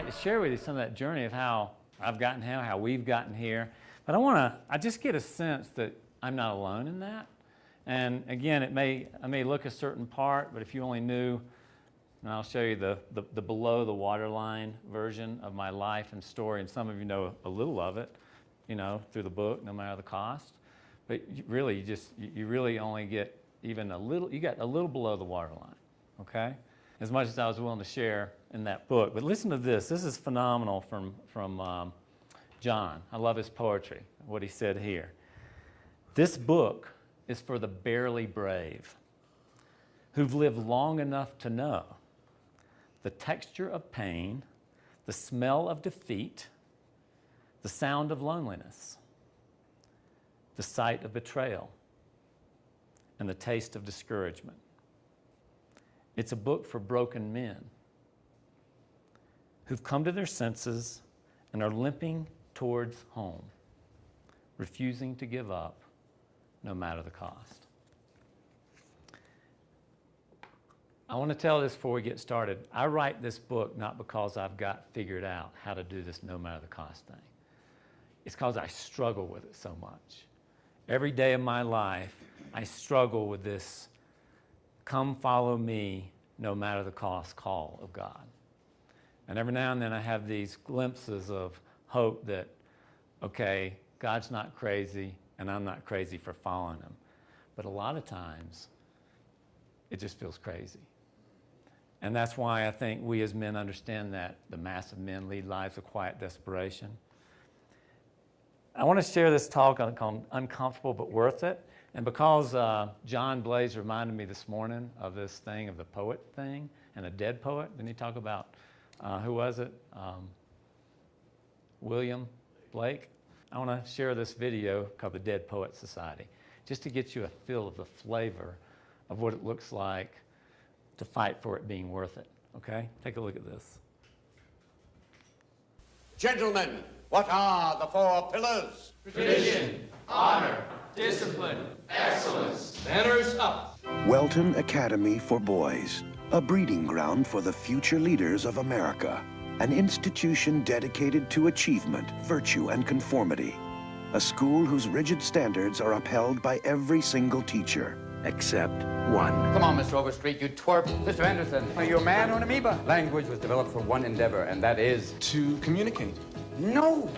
like to share with you some of that journey of how I've gotten here, how we've gotten here. But I just get a sense that I'm not alone in that. And again, I may look a certain part, but if you only knew, and I'll show you the below the waterline version of my life and story, and some of you know a little of it, you know, through the book, No Matter the Cost. But you really only get even a little, you got a little below the waterline, okay? As much as I was willing to share in that book. But listen to this. This is phenomenal from John. I love his poetry, what he said here. This book is for the barely brave who've lived long enough to know the texture of pain, the smell of defeat, the sound of loneliness, the sight of betrayal, and the taste of discouragement. It's a book for broken men who've come to their senses and are limping towards home, refusing to give up no matter the cost. I want to tell this before we get started. I write this book not because I've got figured out how to do this no matter the cost thing. It's because I struggle with it so much. Every day of my life, I struggle with this come follow me no matter the cost call of God. And every now and then I have these glimpses of hope that, okay, God's not crazy and I'm not crazy for following him. But a lot of times, it just feels crazy. And that's why I think we as men understand that the massive men lead lives of quiet desperation. I want to share this talk called Uncomfortable But Worth It. And because John Blaze reminded me this morning of this thing, of the poet thing, and a dead poet, didn't he talk about, who was it? William Blake. I want to share this video called The Dead Poets Society, just to get you a feel of the flavor of what it looks like to fight for it being worth it, okay? Take a look at this. Gentlemen, what are the four pillars? Tradition, honor, discipline, excellence. Banners up. Welton Academy for Boys, a breeding ground for the future leaders of America. An institution dedicated to achievement, virtue, and conformity. A school whose rigid standards are upheld by every single teacher, except one. Come on, Mr. Overstreet, you twerp. Mr. Anderson, are you a man or an amoeba? Language was developed for one endeavor, and that is... to communicate. No!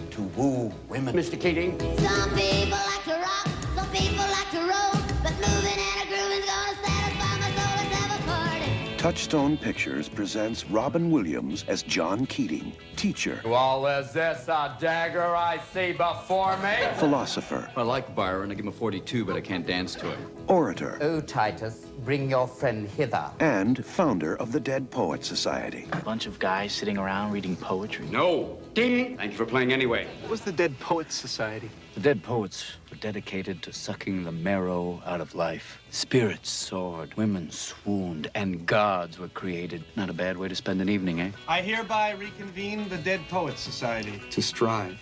To woo women. Mr. Keating. Some people like to rock, some people like to roll, but moving and a grooving's gonna satisfy my soul. Let's have a party. Touchstone Pictures presents Robin Williams as John Keating, teacher, Well, is this a dagger I see before me? philosopher, I like Byron. I give him a 42, but I can't dance to it. orator, Oh, Titus, bring your friend hither. and founder of the Dead Poets Society. A bunch of guys sitting around reading poetry. No! Ding! Thank you for playing anyway. What was the Dead Poets Society? The dead poets were dedicated to sucking the marrow out of life. Spirits soared, women swooned, and gods were created. Not a bad way to spend an evening, eh? I hereby reconvene the Dead Poets Society. To strive,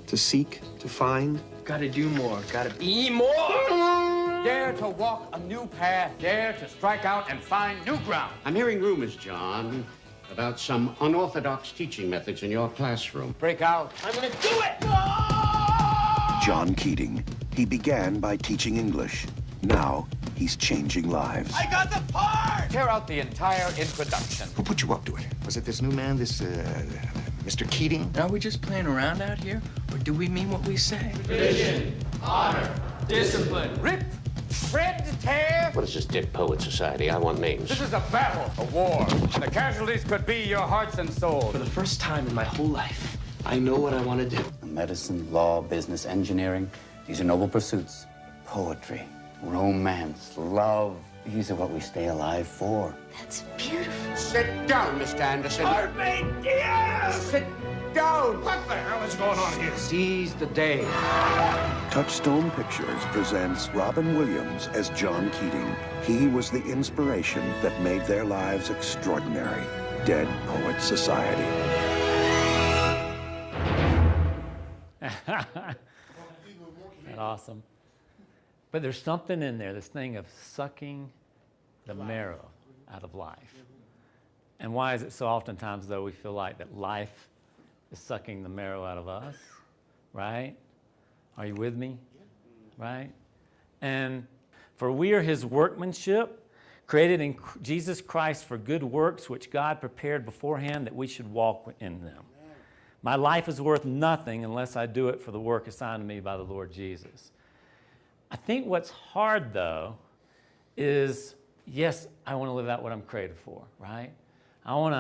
to seek, to find. Gotta do more, gotta be more. Dare to walk a new path, dare to strike out and find new ground. I'm hearing rumors, John, about some unorthodox teaching methods in your classroom. Break out. I'm gonna do it! John Keating. He began by teaching English. Now, he's changing lives. I got the part! Tear out the entire introduction. Who put you up to it? Was it this new man, this, Mr. Keating? Are we just playing around out here, or do we mean what we say? Tradition, honor, discipline. Rip, shred, tear. What is this Dead Poets Society? I want names. This is a battle, a war. The casualties could be your hearts and souls. For the first time in my whole life, I know what I want to do. Medicine, law, business, engineering, these are noble pursuits. Poetry, romance, love, these are what we stay alive for. That's beautiful. Sit down, Mr. Anderson. Sit down. What the hell is going on here? Seize the day. Touchstone Pictures presents Robin Williams as John Keating. He was the inspiration that made their lives extraordinary. Dead Poets Society. Awesome. But there's something in there, this thing of sucking the marrow out of life. And why is it so oftentimes, though, we feel like that life is sucking the marrow out of us, right? Are you with me? Right? And for we are his workmanship, created in Jesus Christ for good works, which God prepared beforehand that we should walk in them. My life is worth nothing unless I do it for the work assigned to me by the Lord Jesus. I think what's hard, though, is, yes, I want to live out what I'm created for, right? I want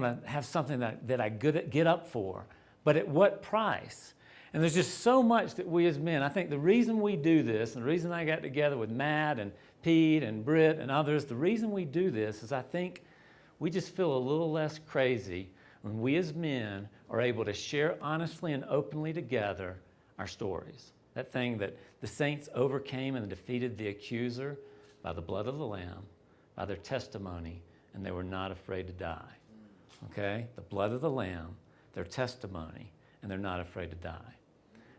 to have something that I get up for, but at what price? And there's just so much that we as men, I think the reason we do this, and the reason I got together with Matt and Pete and Britt and others, the reason we do this is I think we just feel a little less crazy when we as men are able to share honestly and openly together our stories. That thing that the saints overcame and defeated the accuser by the blood of the Lamb, by their testimony, and they were not afraid to die. Okay? The blood of the Lamb, their testimony, and they're not afraid to die.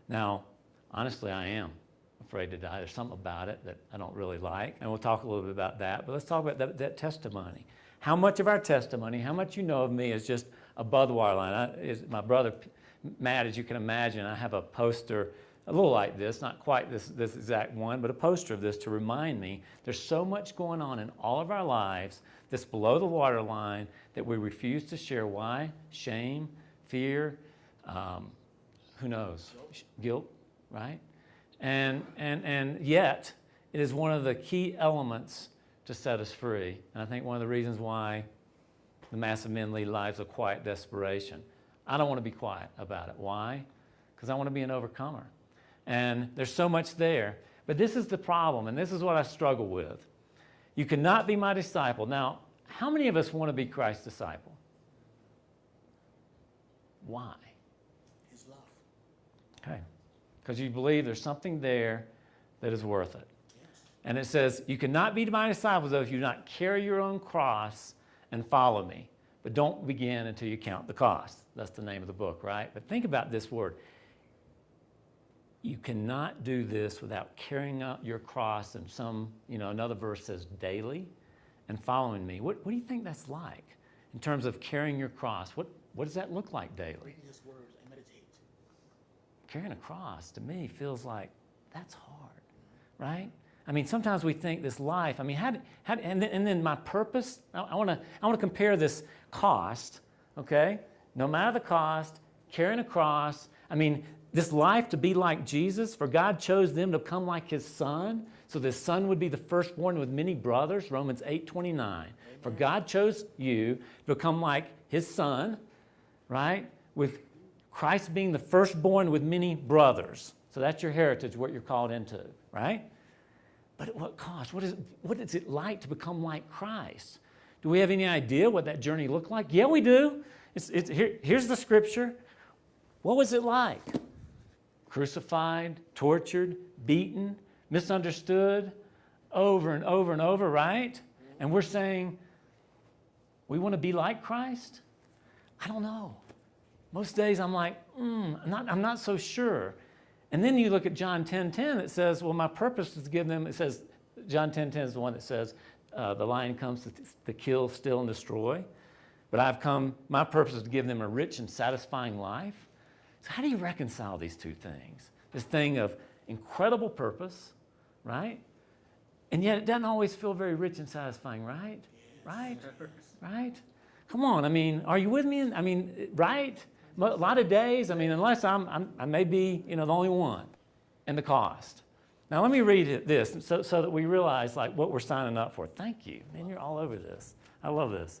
Now, honestly, I am afraid to die. There's something about it that I don't really like, and we'll talk a little bit about that, but let's talk about that testimony. How much of our testimony, how much you know of me is just above the waterline. My brother, Matt, as you can imagine, I have a poster a little like this, not quite this exact one, but a poster of this to remind me there's so much going on in all of our lives that's below the waterline that we refuse to share. Why? Shame, fear, who knows? Guilt, right? And yet, it is one of the key elements to set us free. And I think one of the reasons why the massive men lead lives of quiet desperation. I don't want to be quiet about it. Why? Because I want to be an overcomer. And there's so much there. But this is the problem, and this is what I struggle with. You cannot be my disciple. Now, how many of us want to be Christ's disciple? Why? His love. Okay. Because you believe there's something there that is worth it. Yes. And it says, you cannot be my disciples, though, if you do not carry your own cross and follow me. But don't begin until you count the cost. That's the name of the book, right? But think about this word. You cannot do this without carrying out your cross, and another verse says daily, and following me. What do you think that's like in terms of carrying your cross? What does that look like daily? Reading his words and meditate. Carrying a cross, to me, feels like that's hard, right? I mean, sometimes we think this life, and then my purpose, I want to compare this cost, okay? No matter the cost, carrying a cross, this life to be like Jesus, for God chose them to come like his son, so this son would be the firstborn with many brothers, Romans 8:29. For God chose you to become like his son, right? With Christ being the firstborn with many brothers. So that's your heritage, what you're called into, right? But at what cost? What is it like to become like Christ? Do we have any idea what that journey looked like? Yeah, we do. Here's the scripture. What was it like? Crucified, tortured, beaten, misunderstood, over and over and over, right? And we're saying, we want to be like Christ? I don't know. Most days I'm like, I'm not so sure. And then you look at John 10:10, it says, well, my purpose is to give them, it says, John 10:10 is the one that says, the lion comes to kill, steal, and destroy. But my purpose is to give them a rich and satisfying life. So how do you reconcile these two things? This thing of incredible purpose, right? And yet it doesn't always feel very rich and satisfying, right? Yes. Right? Right? Come on, are you with me? Right? A lot of days, unless I may be, the only one. And the cost. Now let me read this so that we realize what we're signing up for. Thank you. Man, you're all over this. I love this.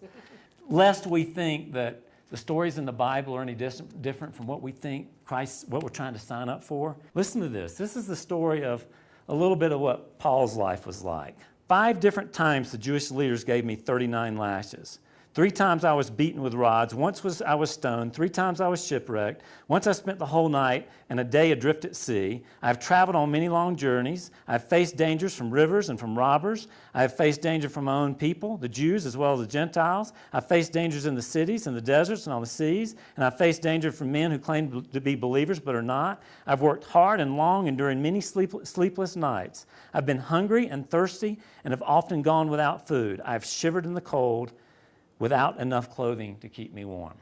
Lest we think that the stories in the Bible are any different from what we think what we're trying to sign up for. Listen to this. This is the story of a little bit of what Paul's life was like. 5 different times the Jewish leaders gave me 39 lashes. 3 times I was beaten with rods. Once I was stoned. 3 times I was shipwrecked. Once I spent the whole night and a day adrift at sea. I have traveled on many long journeys. I have faced dangers from rivers and from robbers. I have faced danger from my own people, the Jews as well as the Gentiles. I have faced dangers in the cities, in the deserts, and on the seas. And I have faced danger from men who claim to be believers but are not. I've worked hard and long and during many sleepless nights. I've been hungry and thirsty and have often gone without food. I have shivered in the cold. without enough clothing to keep me warm.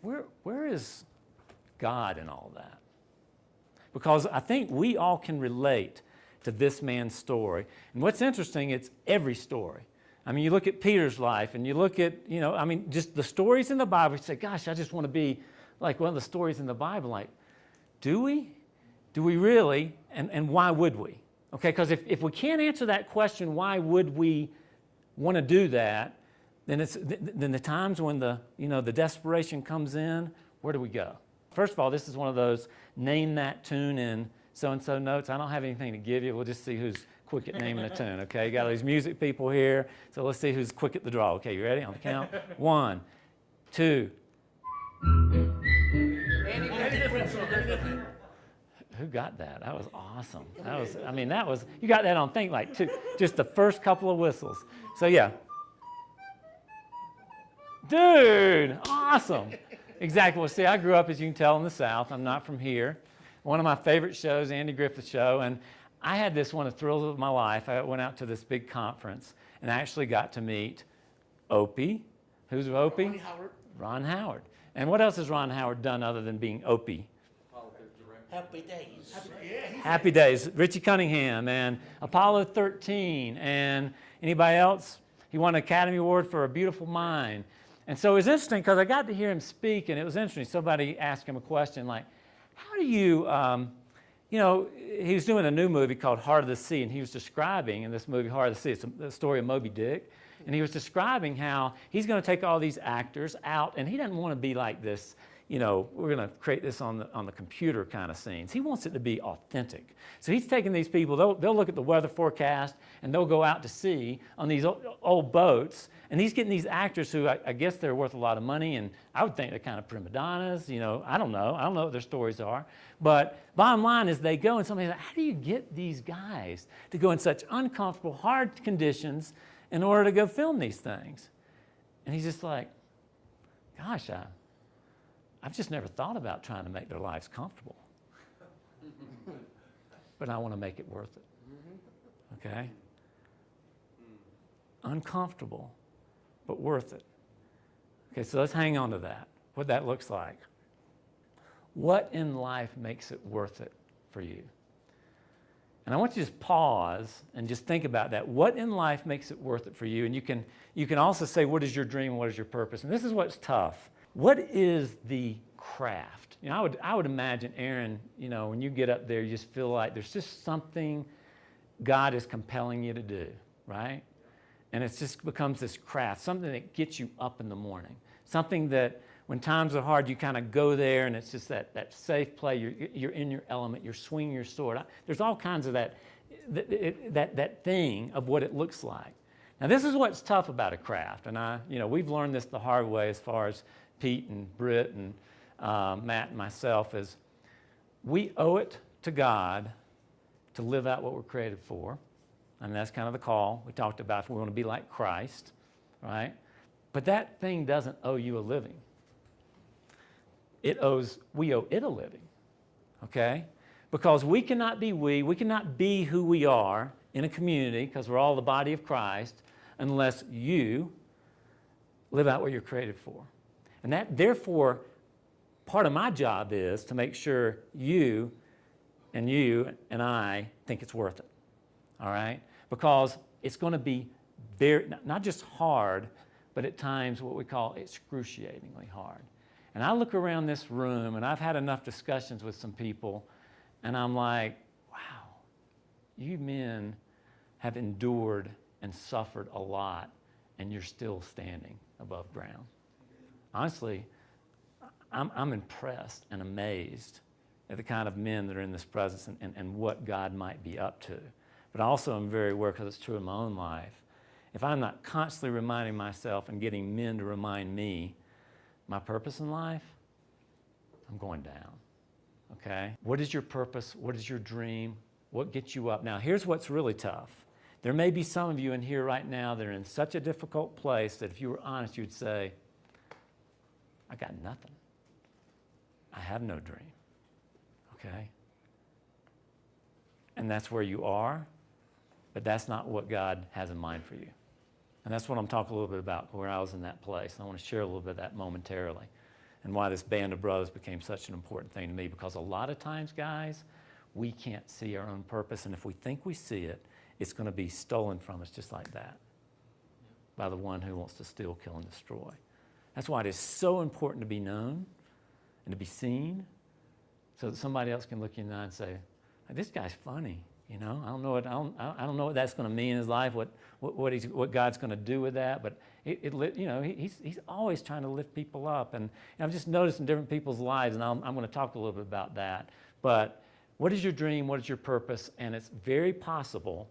Where is God in all that? Because I think we all can relate to this man's story. And what's interesting, it's every story. I mean, you look at Peter's life and you look at, just the stories in the Bible, you say, gosh, I just want to be like one of the stories in the Bible. Like, do we? Do we really? And why would we? Okay, because if we can't answer that question, why would we want to do that, then the times when the desperation comes in, where do we go? First of all, this is one of those name that tune in so-and-so notes. I don't have anything to give you. We'll just see who's quick at naming a tune, okay? You got all these music people here, so let's see who's quick at the draw. Okay, you ready? On the count? 1, 2. Who got that? That was awesome. You got that on thing like just the first couple of whistles. So yeah. Dude, awesome. Exactly. Well, see, I grew up, as you can tell, in the South. I'm not from here. One of my favorite shows, Andy Griffith's show, and I had this one of the thrills of my life. I went out to this big conference and I actually got to meet Opie. Who's Opie? Ron Howard. And what else has Ron Howard done other than being Opie? Happy Days. Happy Days. Richie Cunningham and Apollo 13. And anybody else? He won an Academy Award for A Beautiful Mind. And so it was interesting because I got to hear him speak, and it was interesting. Somebody asked him a question like, how do you, he was doing a new movie called Heart of the Sea, and he was describing in this movie, Heart of the Sea, it's the story of Moby Dick, and he was describing how he's going to take all these actors out, and he doesn't want to be like this, we're going to create this on the computer kind of scenes. He wants it to be authentic. So he's taking these people, they'll look at the weather forecast, and they'll go out to sea on these old boats, and he's getting these actors who I guess they're worth a lot of money, and I would think they're kind of prima donnas, I don't know what their stories are. But bottom line is they go, and somebody's like, how do you get these guys to go in such uncomfortable, hard conditions in order to go film these things? And he's just like, gosh, I've just never thought about trying to make their lives comfortable. But I want to make it worth it. Okay? Uncomfortable, but worth it. Okay, so let's hang on to that, what that looks like. What in life makes it worth it for you? And I want you to just pause and just think about that. What in life makes it worth it for you? And you can also say, what is your dream and what is your purpose? And this is what's tough. What is the craft? I would imagine, Aaron, when you get up there, you just feel like there's just something God is compelling you to do, right? And it just becomes this craft, something that gets you up in the morning, something that when times are hard, you kind of go there and it's just that safe play. You're in your element. You're swinging your sword. There's all kinds of that thing of what it looks like. Now, this is what's tough about a craft, and we've learned this the hard way as far as Pete and Britt and Matt and myself, is we owe it to God to live out what we're created for. And that's kind of the call. We talked about if we want to be like Christ, right? But that thing doesn't owe you a living. We owe it a living, okay? Because we cannot be who we are in a community, because we're all the body of Christ, unless you live out what you're created for. And that, therefore, part of my job is to make sure you and I think it's worth it, all right? Because it's going to be very, not just hard, but at times what we call excruciatingly hard. And I look around this room, and I've had enough discussions with some people, and I'm like, wow, you men have endured and suffered a lot, and you're still standing above ground. Honestly, I'm impressed and amazed at the kind of men that are in this presence and what God might be up to. But I also am very aware, because it's true in my own life, if I'm not constantly reminding myself and getting men to remind me my purpose in life, I'm going down, okay? What is your purpose? What is your dream? What gets you up? Now, here's what's really tough. There may be some of you in here right now that are in such a difficult place that if you were honest, you'd say, I got nothing. I have no dream, okay? And that's where you are, but that's not what God has in mind for you, And that's what I'm talking a little bit about, where I was in that place. And I want to share a little bit of that momentarily and why this band of brothers became such an important thing to me, because a lot of times, guys, we can't see our own purpose, and if we think we see it, it's going to be stolen from us just like that by the one who wants to steal, kill, and destroy. That's why it is so important to be known and to be seen, so that somebody else can look you in the eye and say, this guy's funny. You know, I don't know what that's going to mean in his life, what God's going to do with that. But he's always trying to lift people up, and I've just noticed in different people's lives, and I'm going to talk a little bit about that. But what is your dream? What is your purpose? And it's very possible,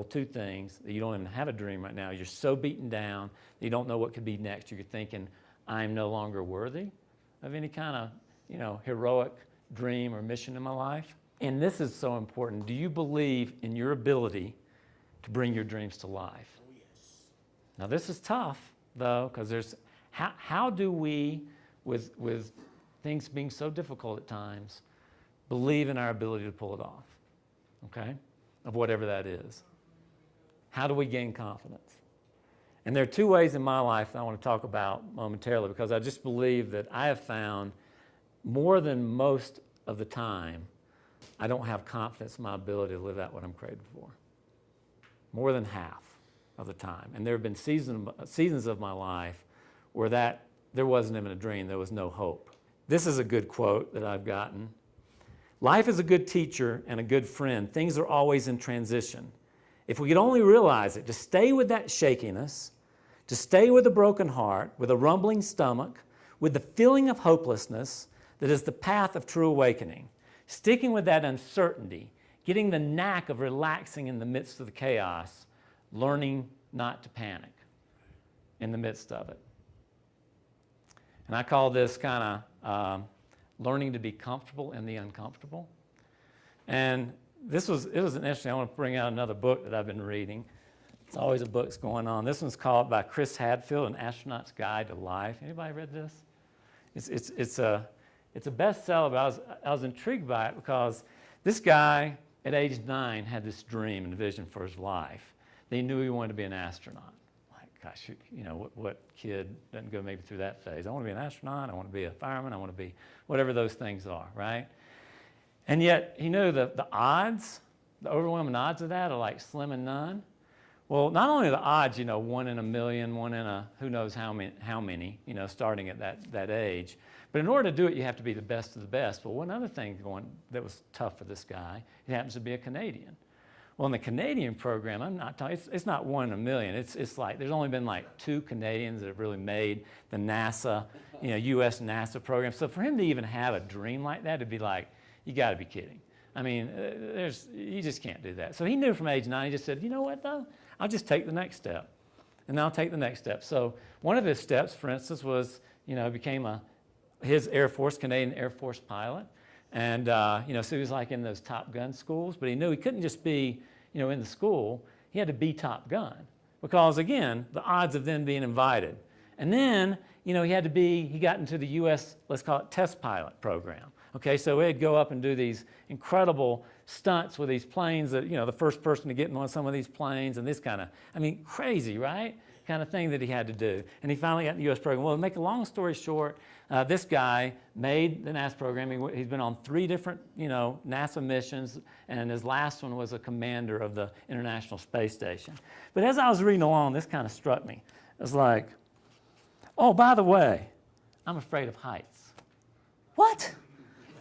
two things, that you don't even have a dream right now. You're so beaten down that you don't know what could be next. You're thinking, I'm no longer worthy of any kind of, heroic dream or mission in my life. And this is so important. Do you believe in your ability to bring your dreams to life? Oh, yes. Now, this is tough, though, because there's how do we, with things being so difficult at times, believe in our ability to pull it off, okay, of whatever that is? How do we gain confidence? And there are two ways in my life that I want to talk about momentarily, because I just believe that I have found more than most of the time, I don't have confidence in my ability to live out what I'm created for. More than half of the time. And there have been seasons of my life where there wasn't even a dream, there was no hope. This is a good quote that I've gotten. Life is a good teacher and a good friend. Things are always in transition. If we could only realize it, to stay with that shakiness, to stay with a broken heart, with a rumbling stomach, with the feeling of hopelessness that is the path of true awakening. Sticking with that uncertainty, getting the knack of relaxing in the midst of the chaos, learning not to panic in the midst of it. And I call this kind of learning to be comfortable in the uncomfortable. And it was interesting. I want to bring out another book that I've been reading. It's always a book's going on. This one's called by Chris Hadfield, An Astronaut's Guide to Life. Anybody read this? It's a bestseller, but I was intrigued by it because this guy at age 9 had this dream and vision for his life. He knew he wanted to be an astronaut. Like, gosh, what kid doesn't go maybe through that phase? I want to be an astronaut, I want to be a fireman, I want to be whatever those things are, right? And yet he knew the odds, the overwhelming odds of that are like slim and none. Well, not only the odds, 1 in a million, 1 in a who knows how many, starting at that age. But in order to do it, you have to be the best of the best. Well, one other thing that was tough for this guy, he happens to be a Canadian. Well, in the Canadian program, I'm not talking, it's not 1 in a million. It's like, there's only been like 2 Canadians that have really made the NASA, US NASA program. So for him to even have a dream like that, it'd be like, you got to be kidding. I mean, you just can't do that. So he knew from age 9, he just said, you know what though? I'll just take the next step. And I'll take the next step. So one of his steps, for instance, was, became his Canadian Air Force pilot. And, so he was like in those Top Gun schools, but he knew he couldn't just be, in the school. He had to be Top Gun because, again, the odds of them being invited. And then, he got into the U.S., let's call it test pilot program. Okay, so he'd go up and do these incredible stunts with these planes that, the first person to get in some of these planes and this kind of, crazy, right? Kind of thing that he had to do. And he finally got in the U.S. program. Well, to make a long story short, this guy made the NASA program. He's been on 3 different, NASA missions, and his last one was a commander of the International Space Station. But as I was reading along, this kind of struck me. It was like, oh, by the way, I'm afraid of heights. What?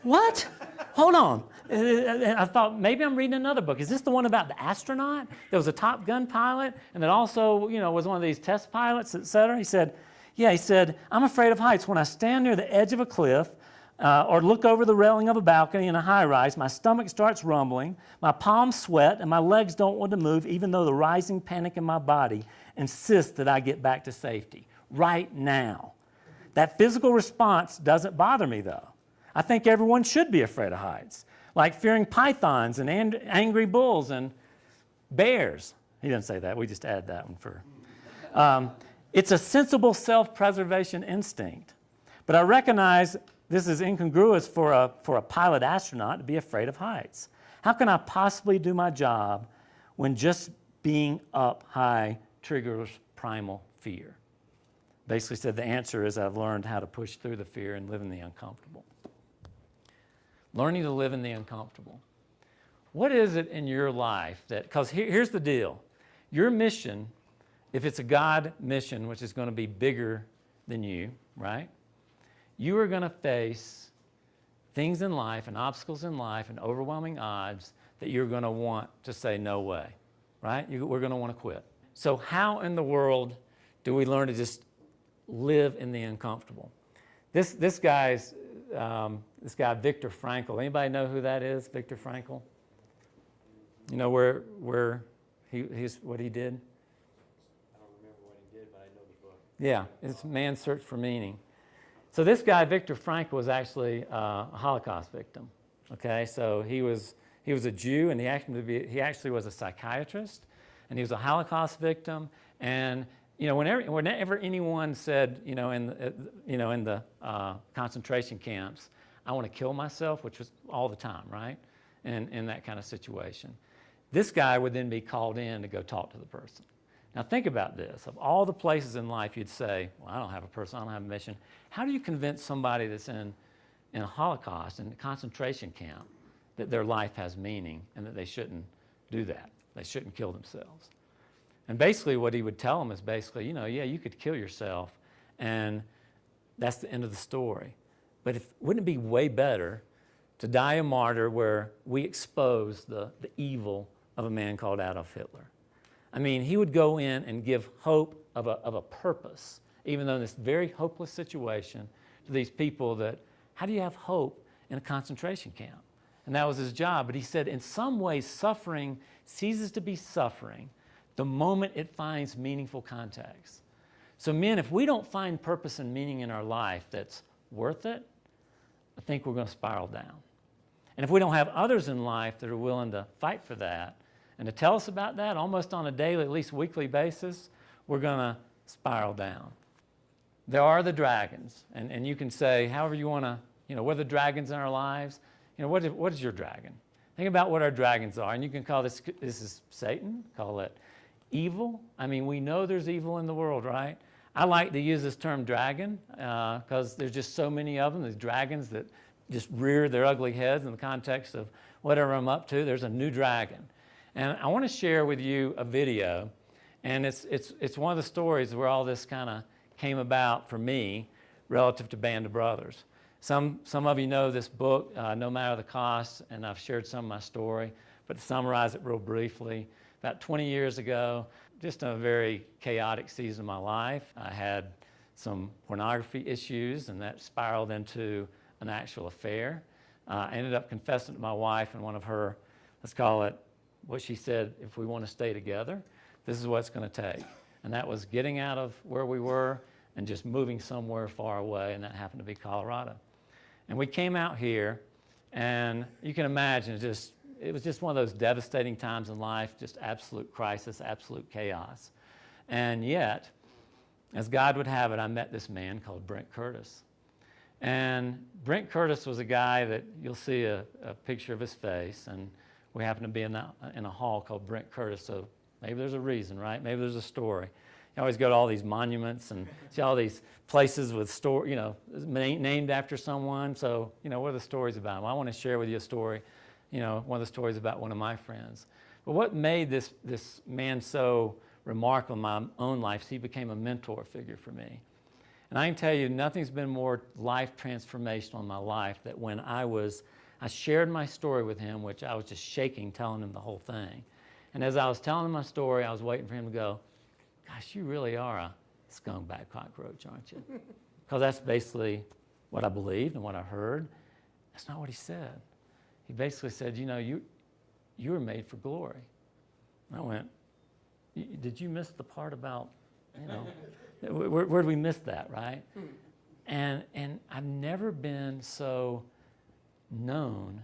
What? Hold on. I thought maybe I'm reading another book. Is this the one about the astronaut? There was a Top Gun pilot and that also, was one of these test pilots, et cetera. He said, I'm afraid of heights. When I stand near the edge of a cliff or look over the railing of a balcony in a high-rise, my stomach starts rumbling, my palms sweat, and my legs don't want to move, even though the rising panic in my body insists that I get back to safety right now. That physical response doesn't bother me, though. I think everyone should be afraid of heights, like fearing pythons and angry bulls and bears. He didn't say that. We just add that one for. It's a sensible self-preservation instinct. But I recognize this is incongruous for a pilot astronaut to be afraid of heights. How can I possibly do my job when just being up high triggers primal fear? Basically said the answer is I've learned how to push through the fear and live in the uncomfortable. Learning to live in the uncomfortable. What is it in your life that, because here's the deal. Your mission, if it's a God mission, which is going to be bigger than you, right? You are going to face things in life and obstacles in life and overwhelming odds that you're going to want to say no way, right? We're going to want to quit. So how in the world do we learn to just live in the uncomfortable? This guy, Viktor Frankl. Anybody know who that is, Viktor Frankl? You know where he's what he did? I don't remember what he did, but I know the book. Yeah, it's Man's Search for Meaning. So this guy, Viktor Frankl, was actually a Holocaust victim. Okay, so he was a Jew, and he actually was a psychiatrist, and he was a Holocaust victim. And you know, whenever anyone said, in the concentration camps, I want to kill myself, which was all the time, right? In that kind of situation, this guy would then be called in to go talk to the person. Now think about this. Of all the places in life you'd say, well, I don't have a person, I don't have a mission. How do you convince somebody that's in a Holocaust, in a concentration camp, that their life has meaning and that they shouldn't do that? They shouldn't kill themselves. And basically what he would tell them is basically, yeah, you could kill yourself, and that's the end of the story. But wouldn't it be way better to die a martyr where we expose the evil of a man called Adolf Hitler? I mean, he would go in and give hope of a purpose, even though in this very hopeless situation, to these people that, how do you have hope in a concentration camp? And that was his job. But he said, in some ways, suffering ceases to be suffering the moment it finds meaningful context. So men, if we don't find purpose and meaning in our life that's worth it, I think we're going to spiral down. And if we don't have others in life that are willing to fight for that and to tell us about that almost on a daily, at least weekly basis, we're going to spiral down. There are the dragons, and you can say however you want to, what are the dragons in our lives? What is your dragon? Think about what our dragons are, and you can call this is Satan, call it evil. I mean, we know there's evil in the world, right? I like to use this term dragon because there's just so many of them, these dragons that just rear their ugly heads in the context of whatever I'm up to. There's a new dragon. And I want to share with you a video, and it's one of the stories where all this kind of came about for me relative to Band of Brothers. Some of you know this book, No Matter the Cost, and I've shared some of my story, but to summarize it real briefly, about 20 years ago, just a very chaotic season of my life. I had some pornography issues, and that spiraled into an actual affair. I ended up confessing to my wife and one of her, let's call it, what she said, if we want to stay together, this is what it's going to take. And that was getting out of where we were and just moving somewhere far away, and that happened to be Colorado. And we came out here, and you can imagine it was just one of those devastating times in life, just absolute crisis, absolute chaos. And yet, as God would have it, I met this man called Brent Curtis. And Brent Curtis was a guy that you'll see a picture of his face, and we happen to be in a hall called Brent Curtis, so maybe there's a reason, right? Maybe there's a story. You always go to all these monuments and see all these places with named after someone. So, what are the stories about? Well, I want to share with you a story, one of the stories about one of my friends. But what made this man so remarkable in my own life is he became a mentor figure for me. And I can tell you, nothing's been more life transformational in my life than when I shared my story with him, which I was just shaking telling him the whole thing. And as I was telling him my story, I was waiting for him to go, gosh, you really are a scumbag cockroach, aren't you? Because that's basically what I believed and what I heard. That's not what he said. He basically said, you were made for glory. And I went, did you miss the part about, where did we miss that, right? And I've never been so known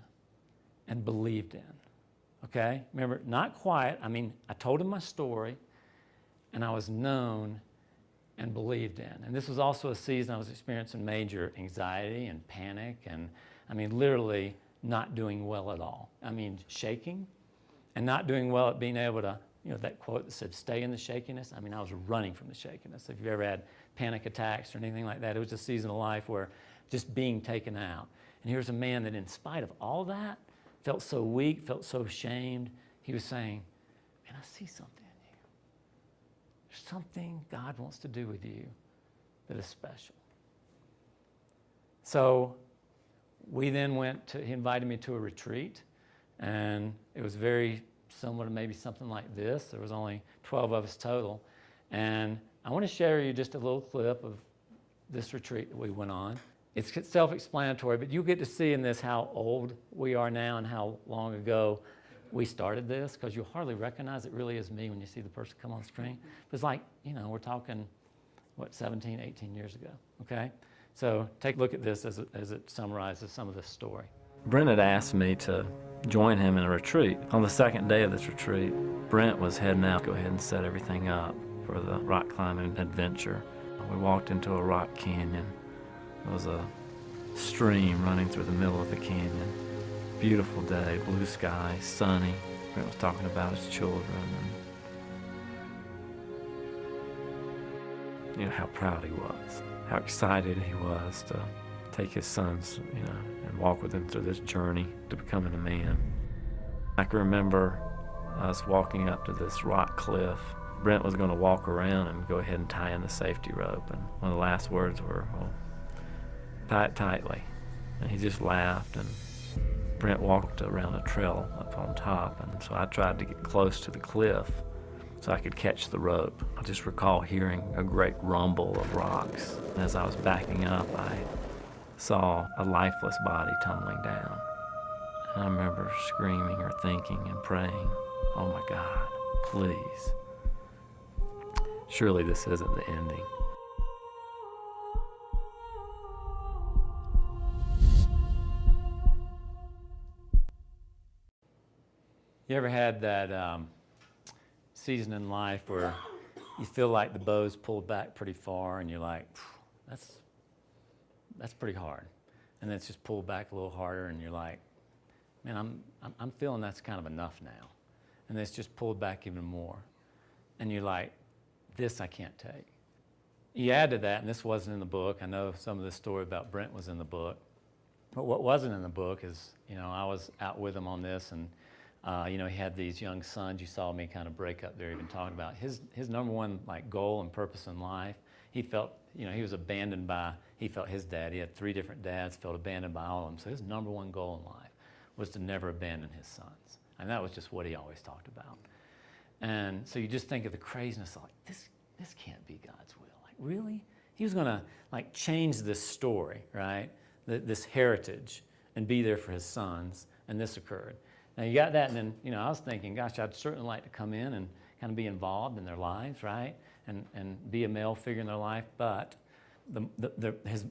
and believed in, okay? Remember, not quiet. I mean, I told him my story, and I was known and believed in. And this was also a season I was experiencing major anxiety and panic, and I mean, literally not doing well at all. I mean, shaking and not doing well at being able to that quote that said, stay in the shakiness. I mean, I was running from the shakiness. If you've ever had panic attacks or anything like that, it was a season of life where just being taken out. And here's a man that in spite of all that, felt so weak, felt so ashamed. He was saying, man, I see something in you. There's something God wants to do with you that is special. So we then he invited me to a retreat, and it was very similar to maybe something like this. There was only 12 of us total. And I want to share you just a little clip of this retreat that we went on. It's self-explanatory, but you get to see in this how old we are now and how long ago we started this, because you'll hardly recognize it really is me when you see the person come on the screen. But it's like, we're talking, 17, 18 years ago, okay? So take a look at this as it summarizes some of this story. Brent had asked me to join him in a retreat. On the second day of this retreat, Brent was heading out to go ahead and set everything up for the rock climbing adventure. We walked into a rock canyon. There was a stream running through the middle of the canyon. Beautiful day, blue sky, sunny. Brent was talking about his children and how proud he was, how excited he was to take his sons, and walk with them through this journey to becoming a man. I can remember us walking up to this rock cliff. Brent was going to walk around and go ahead and tie in the safety rope, and one of the last words were, well, tie it tightly. And he just laughed, and Brent walked around a trail up on top, and so I tried to get close to the cliff so I could catch the rope. I just recall hearing a great rumble of rocks. And as I was backing up, I saw a lifeless body tumbling down. And I remember screaming or thinking and praying, oh my God, please. Surely this isn't the ending. You ever had that season in life where you feel like the bow's pulled back pretty far and you're like, that's pretty hard. And then it's just pulled back a little harder and you're like, man, I'm feeling that's kind of enough now. And then it's just pulled back even more. And you're like, this I can't take. You add to that, and this wasn't in the book. I know some of the story about Brent was in the book. But what wasn't in the book is, I was out with him on this, and he had these young sons. You saw me kind of break up there even talking about his number one goal and purpose in life. He felt, he was abandoned by, he felt his dad. He had 3 different dads, felt abandoned by all of them. So his number one goal in life was to never abandon his sons. And that was just what he always talked about. And so you just think of the craziness, like, this can't be God's will. Like, really? He was going to, change this story, right? This heritage, and be there for his sons, and this occurred. Now, you got that, and then, I was thinking, gosh, I'd certainly like to come in and kind of be involved in their lives, right? And be a male figure in their life, but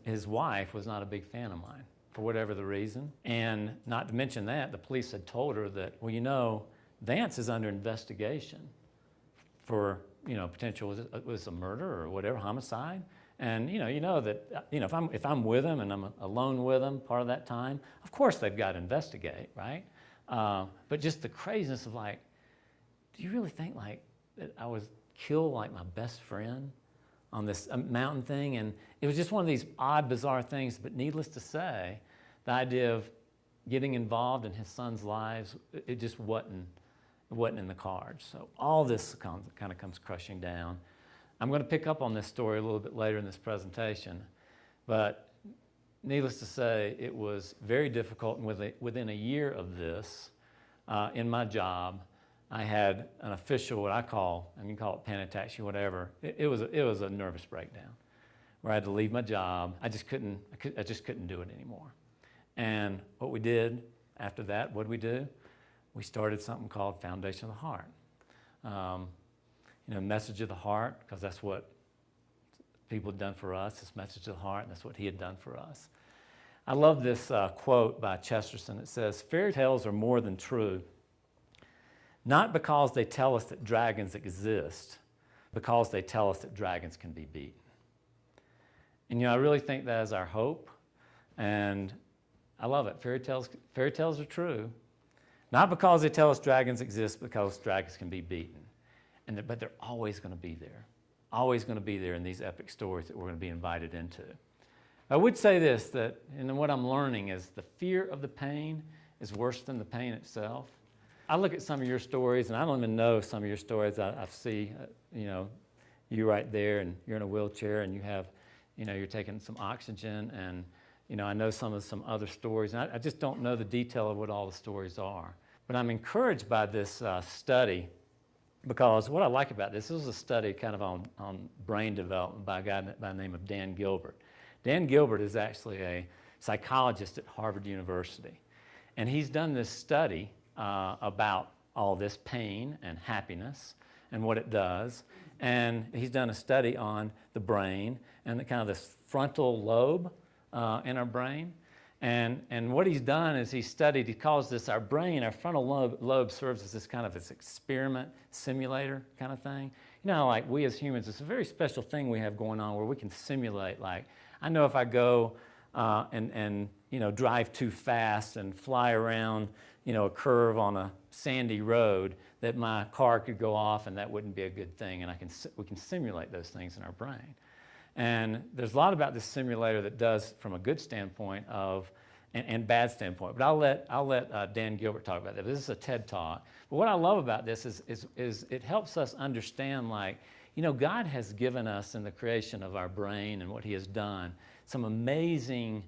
his wife was not a big fan of mine, for whatever the reason. And not to mention that, the police had told her that, well, Vance is under investigation for, potential, was a murder or whatever, homicide. And, that, if I'm with him and I'm alone with him part of that time, of course they've got to investigate, right? But just the craziness of do you really think that I was killed my best friend on this mountain thing? And it was just one of these odd, bizarre things, but needless to say, the idea of getting involved in his sons' lives, it just wasn't in the cards. So all this kind of comes crushing down. I'm going to pick up on this story a little bit later in this presentation, but needless to say, it was very difficult, and within a year of this, in my job, I had an official, what I call, you can call it panic attack, whatever. It was a nervous breakdown, where I had to leave my job. I just couldn't do it anymore. And what we did after that, what did we do? We started something called Foundation of the Heart. Message of the Heart, because that's what people had done for us, this message of the heart, and that's what he had done for us. I love this quote by Chesterton. It says, fairy tales are more than true, not because they tell us that dragons exist, because they tell us that dragons can be beaten. And I really think that is our hope, and I love it. Fairy tales are true, not because they tell us dragons exist, because dragons can be beaten. but they're always going to be there. Always going to be there in these epic stories that we're going to be invited into. I would say this, that and what I'm learning is the fear of the pain is worse than the pain itself. I look at some of your stories, and I don't even know some of your stories. I see, you right there, and you're in a wheelchair, and you have, you're taking some oxygen, and, I know some other stories, and I just don't know the detail of what all the stories are. But I'm encouraged by this study, because what I like about this was a study kind of on brain development by a guy by the name of Dan Gilbert. Dan Gilbert is actually a psychologist at Harvard University, and he's done this study about all this pain and happiness and what it does. And he's done a study on the brain and the kind of this frontal lobe in our brain. And what he's done is he calls this our brain, our frontal lobe serves as this kind of this experiment simulator kind of thing. Like we as humans, it's a very special thing we have going on where we can simulate, like, I know if I go and drive too fast and fly around, a curve on a sandy road, that my car could go off and that wouldn't be a good thing. And we can simulate those things in our brain. And there's a lot about this simulator that does from a good standpoint and bad standpoint. But I'll let Dan Gilbert talk about that. This is a TED Talk. But what I love about this is it helps us understand, like, God has given us in the creation of our brain and what He has done some amazing,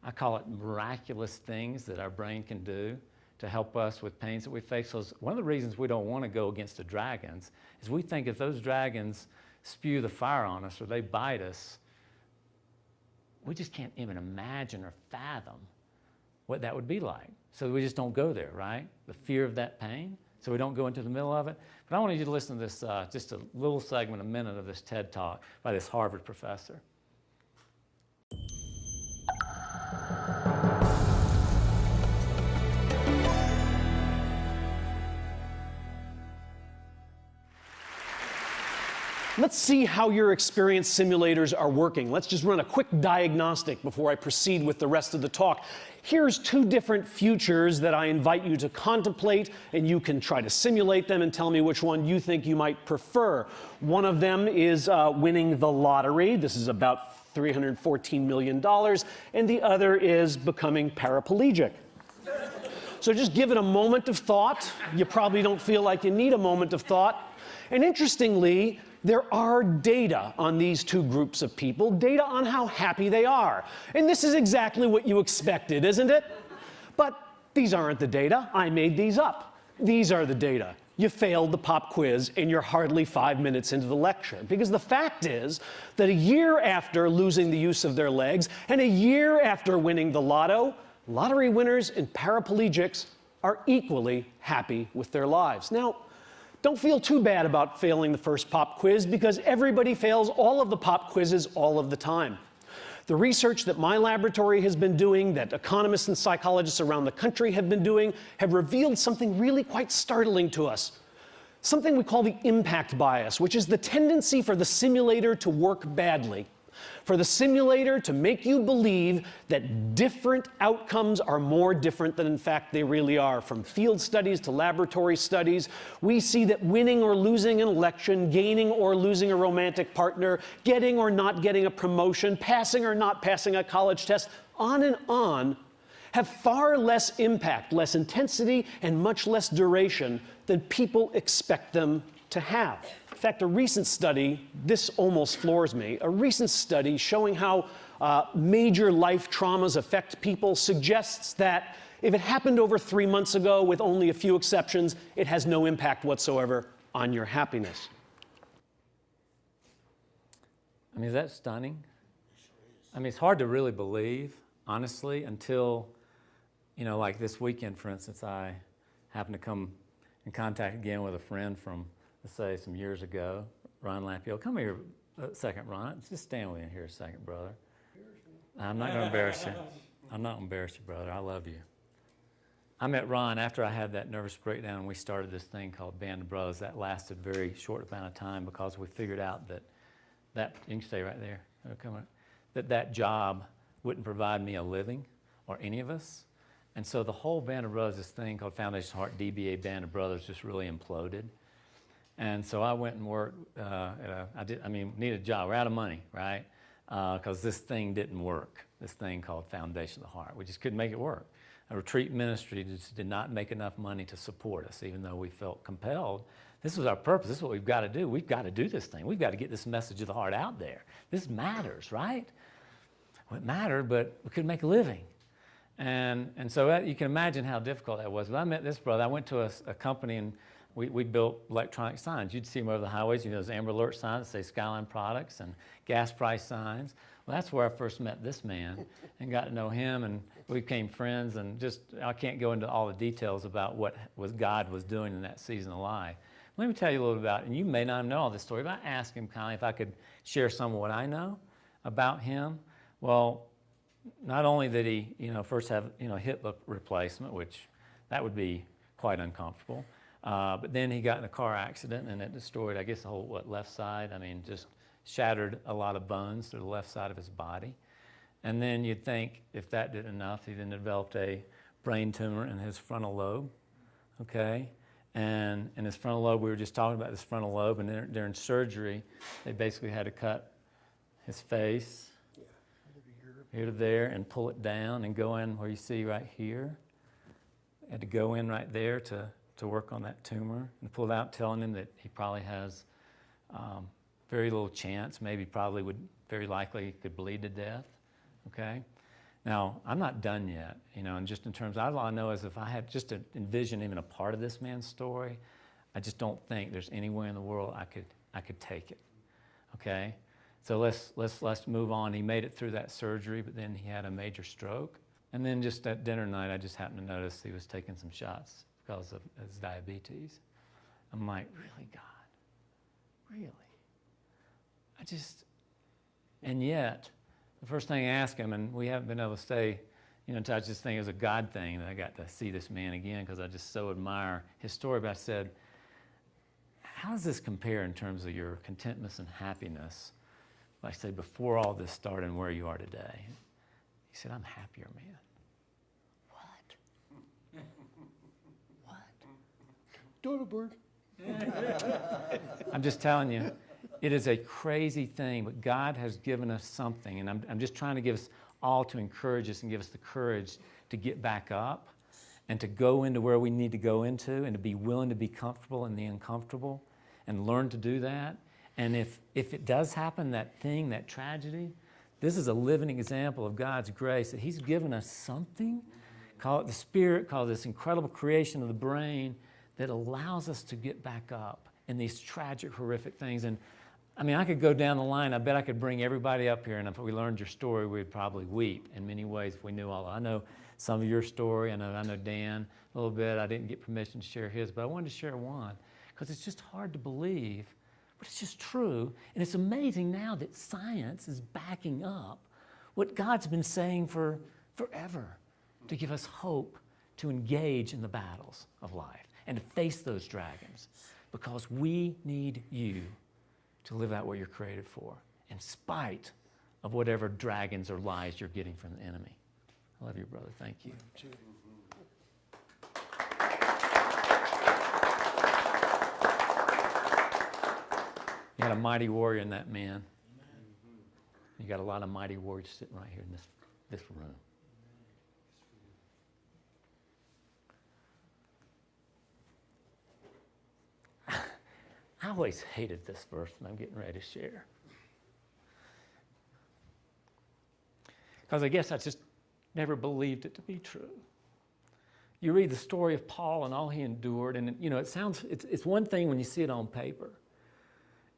I call it miraculous things that our brain can do to help us with pains that we face. So one of the reasons we don't want to go against the dragons is we think if those dragons spew the fire on us or they bite us, we just can't even imagine or fathom what that would be like. So we just don't go there, right? The fear of that pain. So we don't go into the middle of it. But I want you to listen to this, just a little segment, a minute of this TED Talk by this Harvard professor. Let's see how your experience simulators are working. Let's just run a quick diagnostic before I proceed with the rest of the talk. Here's two different futures that I invite you to contemplate, and you can try to simulate them and tell me which one you think you might prefer. One of them is winning the lottery. This is about $314 million, and the other is becoming paraplegic. So just give it a moment of thought. You probably don't feel like you need a moment of thought. And interestingly, there are data on these two groups of people, data on how happy they are. And this is exactly what you expected, isn't it? But these aren't the data. I made these up. These are the data. You failed the pop quiz and you're hardly 5 minutes into the lecture. Because the fact is that a year after losing the use of their legs and a year after winning the lotto, lottery winners and paraplegics are equally happy with their lives. Now, don't feel too bad about failing the first pop quiz, because everybody fails all of the pop quizzes all of the time. The research that my laboratory has been doing, that economists and psychologists around the country have been doing, have revealed something really quite startling to us. Something we call the impact bias, which is the tendency for the simulator to work badly. For the simulator to make you believe that different outcomes are more different than in fact they really are. From field studies to laboratory studies, we see that winning or losing an election, gaining or losing a romantic partner, getting or not getting a promotion, passing or not passing a college test, on and on, have far less impact, less intensity, and much less duration than people expect them to have. In fact, a recent study, this almost floors me, a recent study showing how major life traumas affect people suggests that if it happened over 3 months ago, with only a few exceptions, it has no impact whatsoever on your happiness. I mean, is that stunning? I mean, it's hard to really believe, honestly, until, like this weekend, for instance, I happened to come in contact again with a friend from, let's say, some years ago, Ron Lampio. Come here a second, Ron. Just stand with me here a second, brother. I'm not going to embarrass you. I'm not going to embarrass you, brother. I love you. I met Ron after I had that nervous breakdown, and we started this thing called Band of Brothers. That lasted a very short amount of time because we figured out that you can stay right there. Come on. That job wouldn't provide me a living, or any of us. And so the whole Band of Brothers, this thing called Foundation Heart DBA Band of Brothers, just really imploded. And so I went and worked needed a job. We're out of money, right? Because this thing didn't work, this thing called Foundation of the Heart. We just couldn't make it work. A retreat ministry just did not make enough money to support us, even though we felt compelled. This was our purpose. This is what we've got to do. We've got to do this thing. We've got to get this message of the heart out there. This matters, right? Well, it mattered, but we couldn't make a living. And so you can imagine how difficult that was. But I met this brother. I went to a company, and we built electronic signs. You'd see them over the highways, those Amber Alert signs that say Skyline Products and gas price signs. Well, that's where I first met this man and got to know him, and we became friends. And I can't go into all the details about what God was doing in that season of life. Let me tell you a little about it, and you may not know all this story, but I asked him kindly if I could share some of what I know about him. Well, not only did he, first have, hip replacement, which that would be quite uncomfortable, but then he got in a car accident, and it destroyed, I guess, the whole, left side. Just shattered a lot of bones to the left side of his body. And then you'd think if that did enough, he then developed a brain tumor in his frontal lobe, okay? And in his frontal lobe, we were just talking about this frontal lobe, and during surgery, they basically had to cut his face here to there and pull it down and go in where you see right here. Had to go in right there to work on that tumor and pull it out, telling him that he probably has very little chance, probably would very likely could bleed to death, okay? Now, I'm not done yet, and just in terms of, all I know is if I had just to envision even a part of this man's story, I just don't think there's anywhere in the world I could take it, okay? So let's move on. He made it through that surgery, but then he had a major stroke. And then just at dinner night, I just happened to notice he was taking some shots because of his diabetes. I'm like, really, God? Really? And yet, the first thing I asked him, and we haven't been able to stay in touch, this thing is a God thing that I got to see this man again because I just so admire his story. But I said, how does this compare in terms of your contentment and happiness, like I say, before all this started and where you are today? He said, I'm happier, man. What? Dodo bird. I'm just telling you, it is a crazy thing, but God has given us something, and I'm just trying to give us all to encourage us and give us the courage to get back up and to go into where we need to go into and to be willing to be comfortable in the uncomfortable and learn to do that. And if it does happen, that thing, that tragedy, this is a living example of God's grace, that He's given us something, call it the Spirit, call it this incredible creation of the brain that allows us to get back up in these tragic, horrific things. And I could go down the line. I bet I could bring everybody up here, and if we learned your story, we'd probably weep in many ways if we knew all. I know some of your story. I know Dan a little bit. I didn't get permission to share his, but I wanted to share one because it's just hard to believe, but it's just true. And it's amazing now that science is backing up what God's been saying for forever to give us hope to engage in the battles of life and to face those dragons, because we need you to live out what you're created for, in spite of whatever dragons or lies you're getting from the enemy. I love you, brother. Thank you. You had a mighty warrior in that man. You got a lot of mighty warriors sitting right here in this room. I always hated this verse when I'm getting ready to share. Because I guess I just never believed it to be true. You read the story of Paul and all he endured, and it's one thing when you see it on paper.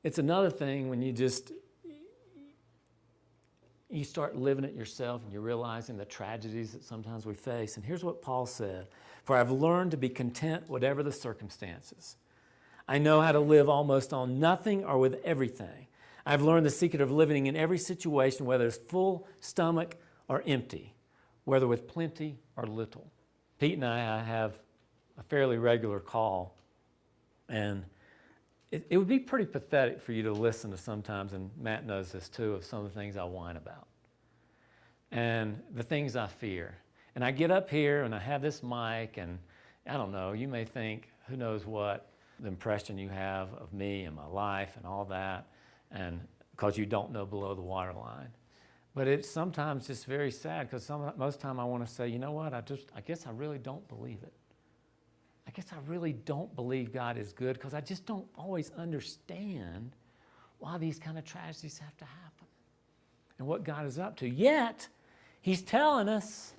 It's another thing when you start living it yourself and you're realizing the tragedies that sometimes we face. And here's what Paul said: "For I've learned to be content whatever the circumstances. I know how to live almost on nothing or with everything. I've learned the secret of living in every situation, whether it's full stomach or empty, whether with plenty or little." Pete and I have a fairly regular call, and it would be pretty pathetic for you to listen to sometimes, and Matt knows this too, of some of the things I whine about and the things I fear. And I get up here and I have this mic, and I don't know, you may think, who knows what, the impression you have of me and my life and all that, and because you don't know below the waterline. But it's sometimes just very sad, because most time I want to say, you know what, I guess I really don't believe it. I guess I really don't believe God is good, because I just don't always understand why these kind of tragedies have to happen and what God is up to. Yet, He's telling us,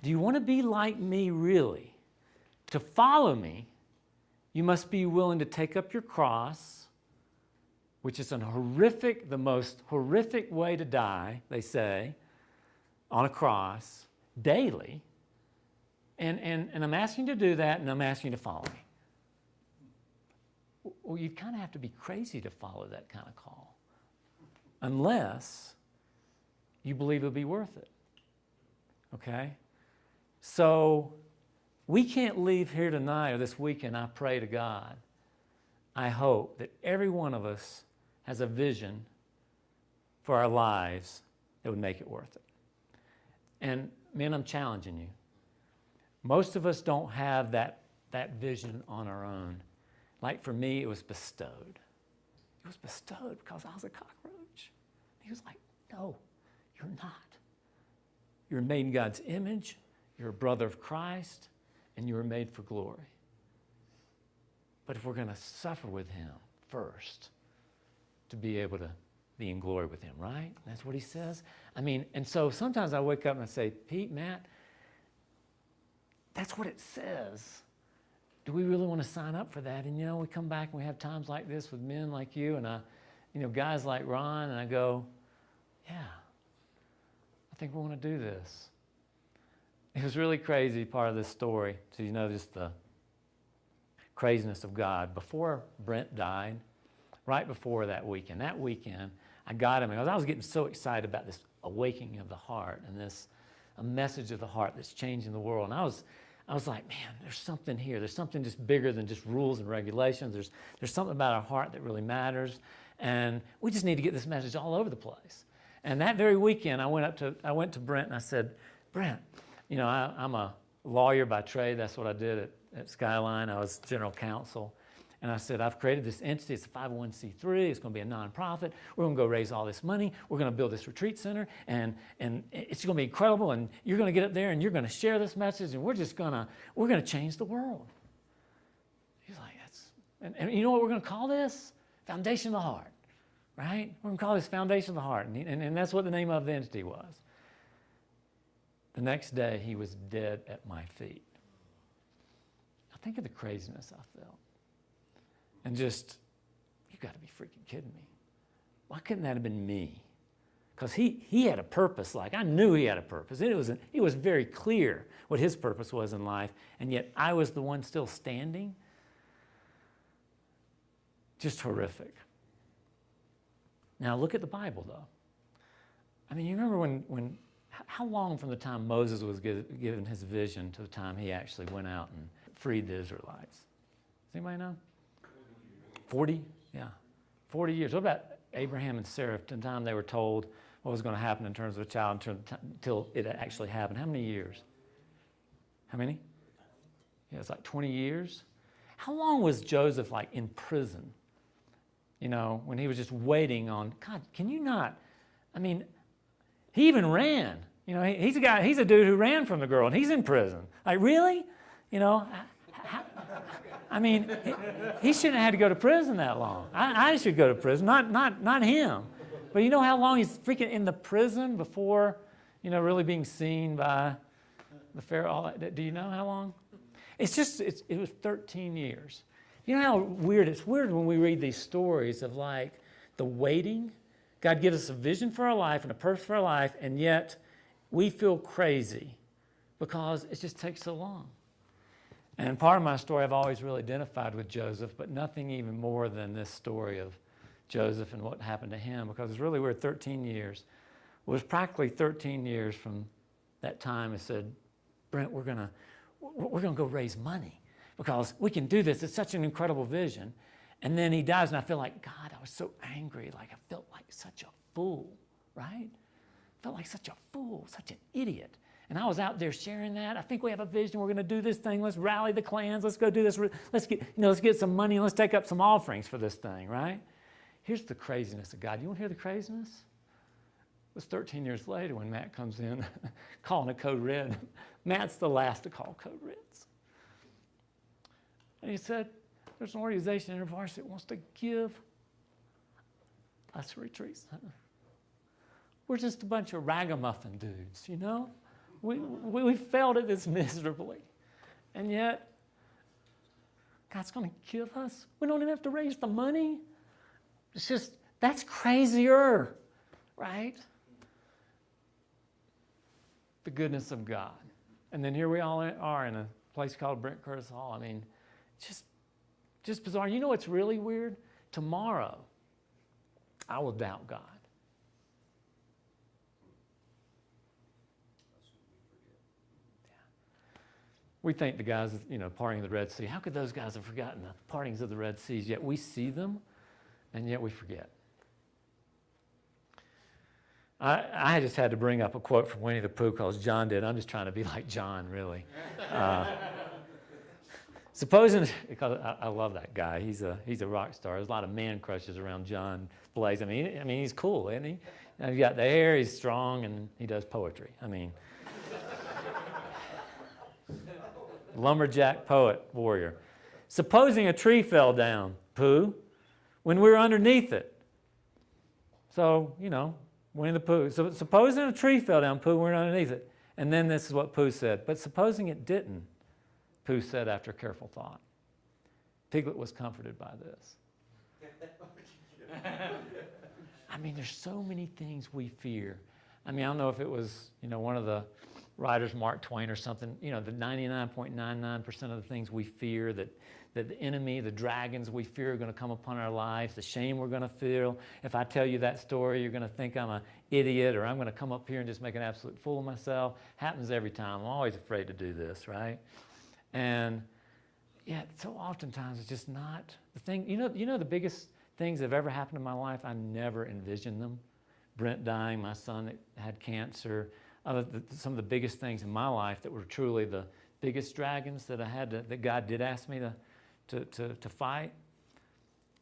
do you want to be like me really? To follow me, you must be willing to take up your cross, which is the most horrific way to die, they say, on a cross, daily. And I'm asking you to do that, and I'm asking you to follow me. Well, you kind of have to be crazy to follow that kind of call, unless you believe it'll be worth it. Okay? So we can't leave here tonight or this weekend. I pray to God, I hope that every one of us has a vision for our lives that would make it worth it. And men, I'm challenging you. Most of us don't have that vision on our own. Like for me, it was bestowed. It was bestowed because I was a cockroach. He was like, no, you're not. You're made in God's image. You're a brother of Christ, and you were made for glory. But if we're going to suffer with Him first, to be able to be in glory with Him, right? That's what He says. I mean, and so sometimes I wake up and I say, Pete, Matt, that's what it says. Do we really want to sign up for that? And, you know, we come back and we have times like this with men like you and, guys like Ron, and I go, yeah, I think we want to do this. It was really crazy, part of this story, so you know just the craziness of God. Before Brent died, right before that weekend, I got him because I was getting so excited about this awakening of the heart and a message of the heart that's changing the world. And I was like, man, there's something here. There's something just bigger than just rules and regulations. There's something about our heart that really matters. And we just need to get this message all over the place. And that very weekend, I went to Brent and I said, Brent, I'm a lawyer by trade. That's what I did at Skyline. I was general counsel. And I said, I've created this entity. It's a 501c3. It's going to be a nonprofit. We're going to go raise all this money. We're going to build this retreat center. And it's going to be incredible. And you're going to get up there and you're going to share this message. And we're going to change the world. He's like, and you know what we're going to call this? Foundation of the Heart, right? We're going to call this Foundation of the Heart. And that's what the name of the entity was. The next day, he was dead at my feet. Now think of the craziness I felt. And just, you got to be freaking kidding me. Why couldn't that have been me? Because he had a purpose. Like, I knew he had a purpose. It was very clear what his purpose was in life, and yet I was the one still standing. Just horrific. Now, look at the Bible, though. I mean, you remember how long from the time Moses was given his vision to the time he actually went out and freed the Israelites? Does anybody know? 40? Yeah. 40 years. What about Abraham and Sarah, from the time they were told what was going to happen in terms of a child until it actually happened? How many years? How many? Yeah, it's like 20 years. How long was Joseph like in prison? When he was just waiting on, God, can you not? I mean, he even ran. He's a dude who ran from the girl, and he's in prison. Like, really? I mean, he shouldn't have had to go to prison that long. I should go to prison, not him. But you know how long he's freaking in the prison before, really being seen by the Pharaoh? Do you know how long? It was 13 years. You know how weird? It's weird when we read these stories of like the waiting. God gives us a vision for our life and a purpose for our life, and yet we feel crazy because it just takes so long. And part of my story, I've always really identified with Joseph, but nothing even more than this story of Joseph and what happened to him, because it's really weird. 13 years. It was practically 13 years from that time. I said, Brent, we're gonna go raise money because we can do this. It's such an incredible vision. And then he dies, and I feel like, God, I was so angry. Like I felt like such a fool, right? I felt like such a fool, such an idiot. And I was out there sharing that. I think we have a vision. We're going to do this thing. Let's rally the clans. Let's go do this. Let's get some money. Let's take up some offerings for this thing, right? Here's the craziness of God. You want to hear the craziness? It was 13 years later when Matt comes in calling a code red. Matt's the last to call code reds. And he said, there's an organization in InterVarsity that wants to give us a retreat center. We're just a bunch of ragamuffin dudes, you know? We failed at this miserably. And yet, God's going to give us. We don't even have to raise the money. It's just, that's crazier, right? The goodness of God. And then here we all are in a place called Brent Curtis Hall. I mean, just bizarre. You know what's really weird? Tomorrow, I will doubt God. We think the guys, parting of the Red Sea, how could those guys have forgotten the partings of the Red Seas? Yet we see them, and yet we forget. I just had to bring up a quote from Winnie the Pooh because John did. I'm just trying to be like John, really. Supposing, because I love that guy. He's a rock star. There's a lot of man crushes around John Blaze. I mean, he's cool, isn't he? And he's got the hair, he's strong, and he does poetry. I mean, lumberjack, poet, warrior. Supposing a tree fell down, Pooh, when we were underneath it. So, Winnie the Pooh. So supposing a tree fell down, Pooh, we were underneath it. And then this is what Pooh said. But supposing it didn't, Pooh said after careful thought. Piglet was comforted by this. I mean, there's so many things we fear. I mean, I don't know if it was, one of the writers, Mark Twain or something, the 99.99% of the things we fear, that the enemy, the dragons we fear are going to come upon our lives, the shame we're going to feel. If I tell you that story, you're going to think I'm an idiot, or I'm going to come up here and just make an absolute fool of myself. Happens every time. I'm always afraid to do this, right? And yet, so oftentimes it's just not the thing. The biggest things that have ever happened in my life, I never envisioned them. Brent dying, my son that had cancer, some of the biggest things in my life that were truly the biggest dragons that I had that God did ask me to fight.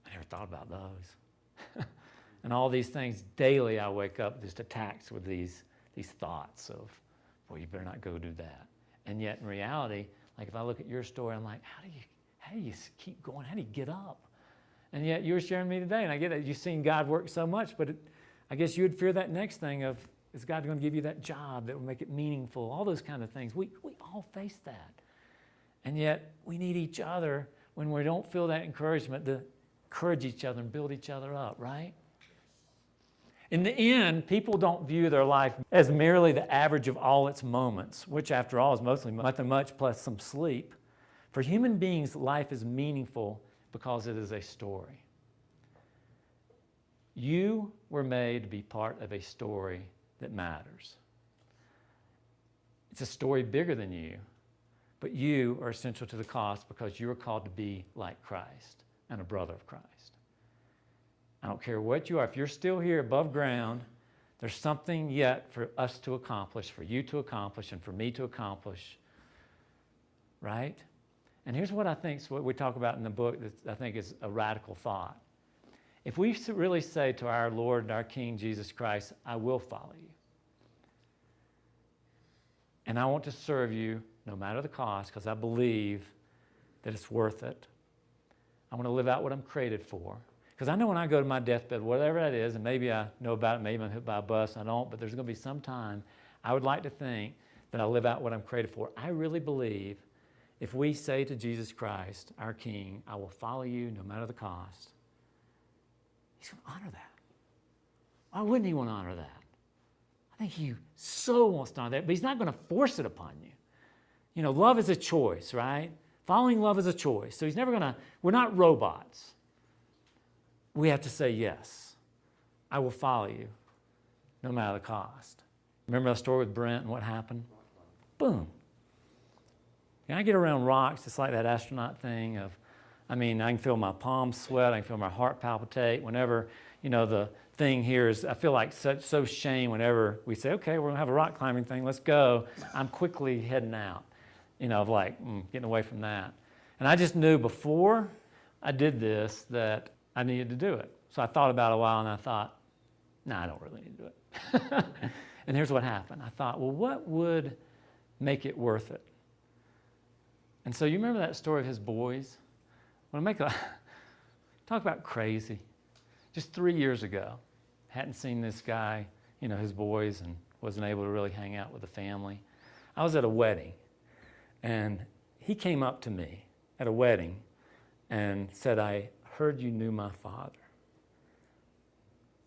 I never thought about those. And all these things, daily I wake up just attacked with these thoughts of, well, you better not go do that. And yet in reality, like if I look at your story, I'm like, how do you keep going? How do you get up? And yet you were sharing me today, and I get that you've seen God work so much, but I guess you would fear that next thing of, is God going to give you that job that will make it meaningful? All those kind of things. We all face that. And yet we need each other when we don't feel that encouragement to encourage each other and build each other up, right? In the end, people don't view their life as merely the average of all its moments, which after all is mostly nothing much plus some sleep. For human beings, life is meaningful because it is a story. You were made to be part of a story that matters. It's a story bigger than you, but you are essential to the cause because you are called to be like Christ and a brother of Christ. I don't care what you are. If you're still here above ground, there's something yet for us to accomplish, for you to accomplish, and for me to accomplish, right? And here's what I think is what we talk about in the book that I think is a radical thought. If we really say to our Lord and our King, Jesus Christ, I will follow you, and I want to serve you no matter the cost because I believe that it's worth it. I want to live out what I'm created for. Because I know when I go to my deathbed, whatever that is, and maybe I know about it, maybe I'm hit by a bus, I don't, but there's going to be some time I would like to think that I live out what I'm created for. I really believe if we say to Jesus Christ, our King, I will follow you no matter the cost, He's going to honor that. Why wouldn't He want to honor that? I think He so wants to honor that, but He's not going to force it upon you. Love is a choice, right? Following love is a choice. So He's never going to, we're not robots. We have to say, yes, I will follow you no matter the cost. Remember that story with Brent and what happened? Boom. I get around rocks, it's like that astronaut thing of I mean, I can feel my palms sweat, I can feel my heart palpitate. Whenever, the thing here is, I feel like so shame whenever we say, okay, we're gonna have a rock climbing thing, let's go. I'm quickly heading out, of like, getting away from that. And I just knew before I did this that I needed to do it. So I thought about it a while and I thought, no, I don't really need to do it. And here's what happened. I thought, well, what would make it worth it? And so you remember that story of his boys? Talk about crazy. Just 3 years ago, hadn't seen this guy, his boys, and wasn't able to really hang out with the family. I was at a wedding, and he came up to me at a wedding and said, I heard you knew my father.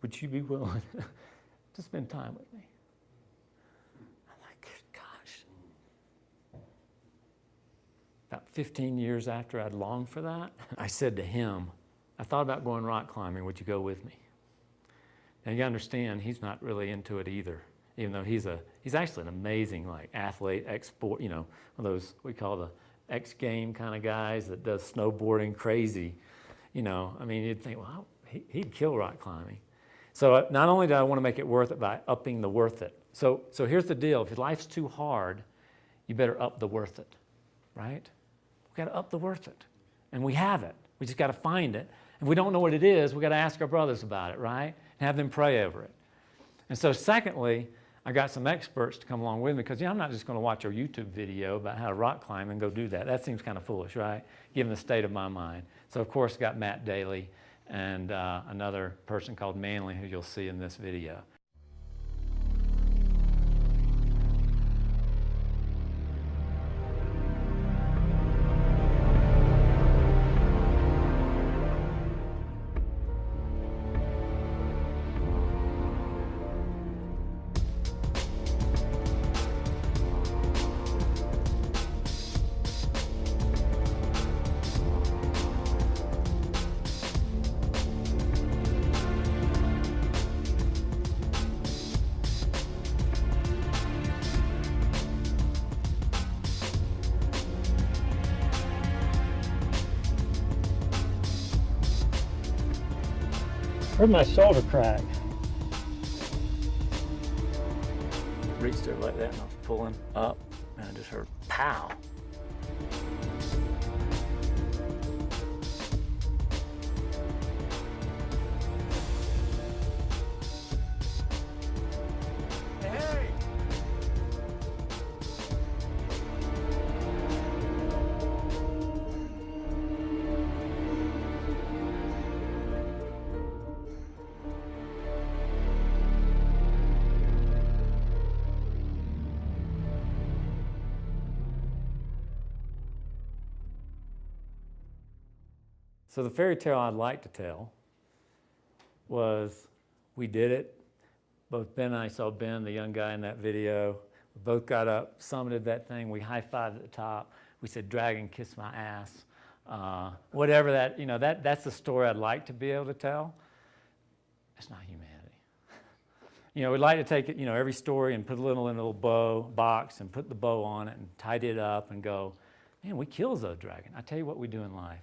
Would you be willing to spend time with me? I'm like, good gosh. About 15 years after I'd longed for that, I said to him, I thought about going rock climbing, would you go with me? Now you understand, he's not really into it either, even though he's actually an amazing athlete, export, one of those we call the X game kind of guys that does snowboarding crazy. I mean, you'd think, well, he'd kill rock climbing. So not only do I want to make it worth it by upping the worth it. So here's the deal. If your life's too hard, you better up the worth it, right? We've got to up the worth it. And we have it. We just got to find it. If we don't know what it is, we've got to ask our brothers about it, right? And have them pray over it. And so secondly, I got some experts to come along with me because I'm not just going to watch a YouTube video about how to rock climb and go do that. That seems kind of foolish, right? Given the state of my mind. So of course got Matt Daly and another person called Manley who you'll see in this video. Where'd my shoulder crack? Reached over like that and I was pulling up and I just heard pow. So the fairy tale I'd like to tell was we did it. Both Ben and I saw Ben, the young guy in that video. We both got up, summited that thing. We high-fived at the top. We said, "Dragon, kiss my ass." Whatever that, that's the story I'd like to be able to tell. It's not humanity. We'd like to take it, every story and put a little in a little box and put the bow on it and tidy it up and go, man, we killed those dragon. I tell you what we do in life.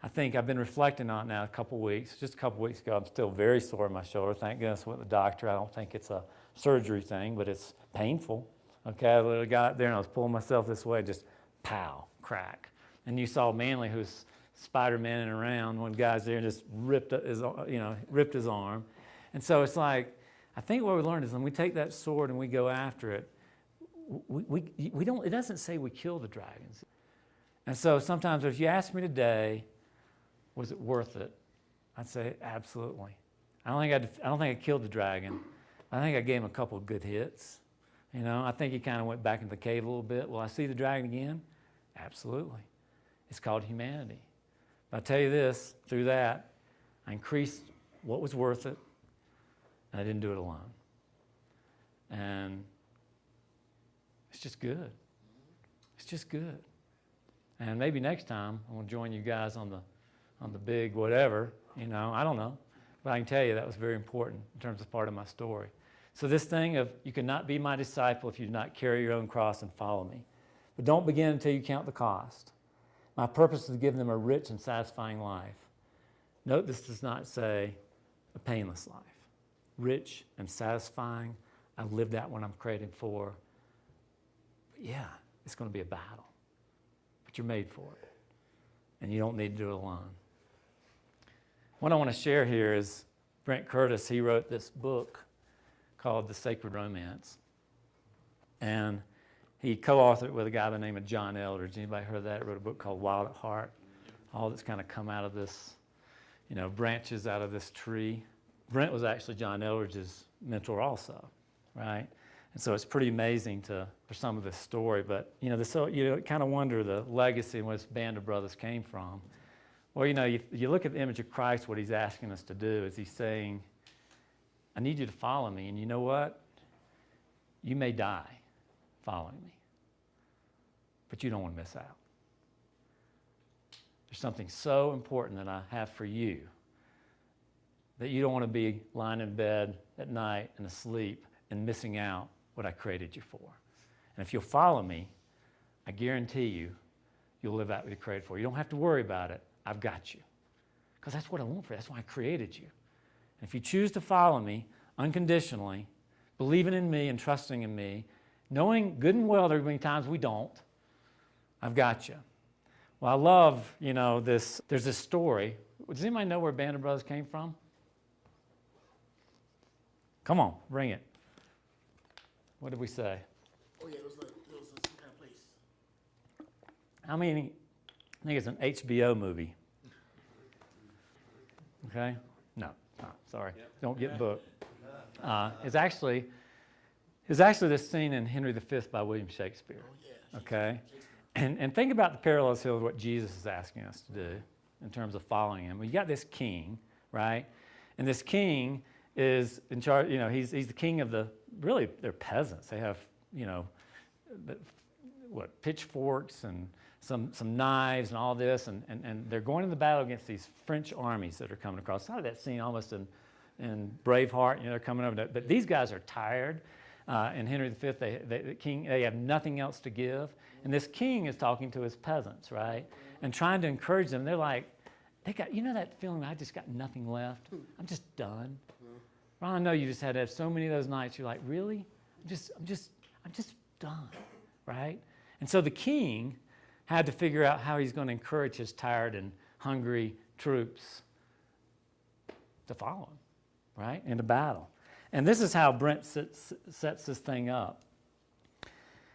I think I've been reflecting on it now just a couple weeks ago. I'm still very sore in my shoulder. Thank goodness I went to the doctor. I don't think it's a surgery thing, but it's painful. Okay, I literally got up there and I was pulling myself this way, just pow, crack. And you saw Manley, who's Spider-Man-ing around. One guy's there and just ripped his arm. And so it's like, I think what we learned is when we take that sword and we go after it, we don't. It doesn't say we kill the dragons. And so sometimes if you ask me today, was it worth it? I'd say absolutely. I don't think I killed the dragon. I think I gave him a couple of good hits. I think he kind of went back into the cave a little bit. Will I see the dragon again? Absolutely. It's called humanity. But I tell you this, through that, I increased what was worth it, and I didn't do it alone. And it's just good. It's just good. And maybe next time I'm going to join you guys on the big whatever, I don't know. But I can tell you that was very important in terms of part of my story. So this thing of you cannot be my disciple if you do not carry your own cross and follow me. But don't begin until you count the cost. My purpose is to give them a rich and satisfying life. Note this does not say a painless life. Rich and satisfying. I lived out what I'm created for. But yeah, it's going to be a battle. But you're made for it. And you don't need to do it alone. What I want to share here is Brent Curtis, he wrote this book called The Sacred Romance. And he co-authored it with a guy by the name of John Eldredge. Anybody heard of that? He wrote a book called Wild at Heart. All that's kind of come out of this, branches out of this tree. Brent was actually John Eldredge's mentor also, right? And so it's pretty amazing for some of this story. But, you kind of wonder the legacy and where this band of brothers came from. Well, you look at the image of Christ, what he's asking us to do is he's saying, I need you to follow me. And you know what? You may die following me, but you don't want to miss out. There's something so important that I have for you that you don't want to be lying in bed at night and asleep and missing out what I created you for. And if you'll follow me, I guarantee you'll live out what you created for. You don't have to worry about it. I've got you. Because that's what I want for you. That's why I created you. And if you choose to follow me unconditionally, believing in me and trusting in me, knowing good and well there are many times we don't, I've got you. Well, I love, this. There's this story. Does anybody know where Band of Brothers came from? Come on, bring it. What did we say? Oh, yeah, it was some kind of place. I think it's an HBO movie. Okay? No, sorry. Yep. Don't get booked. It's actually this scene in Henry V by William Shakespeare. Oh, yeah. Okay? And think about the parallels here with what Jesus is asking us to do in terms of following him. Well, you got this king, right? And this king is in charge, he's the king of they're peasants. They have, pitchforks and some knives and all this, and they're going into battle against these French armies that are coming across. I saw that scene almost in Braveheart, they're coming over. But these guys are tired. In Henry V, they have nothing else to give. And this king is talking to his peasants, right? And trying to encourage them. They're like, they got, that feeling, I just got nothing left. I'm just done. Ron, I know you just had to have so many of those nights. You're like, really? I'm just done, right? And so the king had to figure out how he's going to encourage his tired and hungry troops to follow him, right, into battle. And this is how Brent sets this thing up.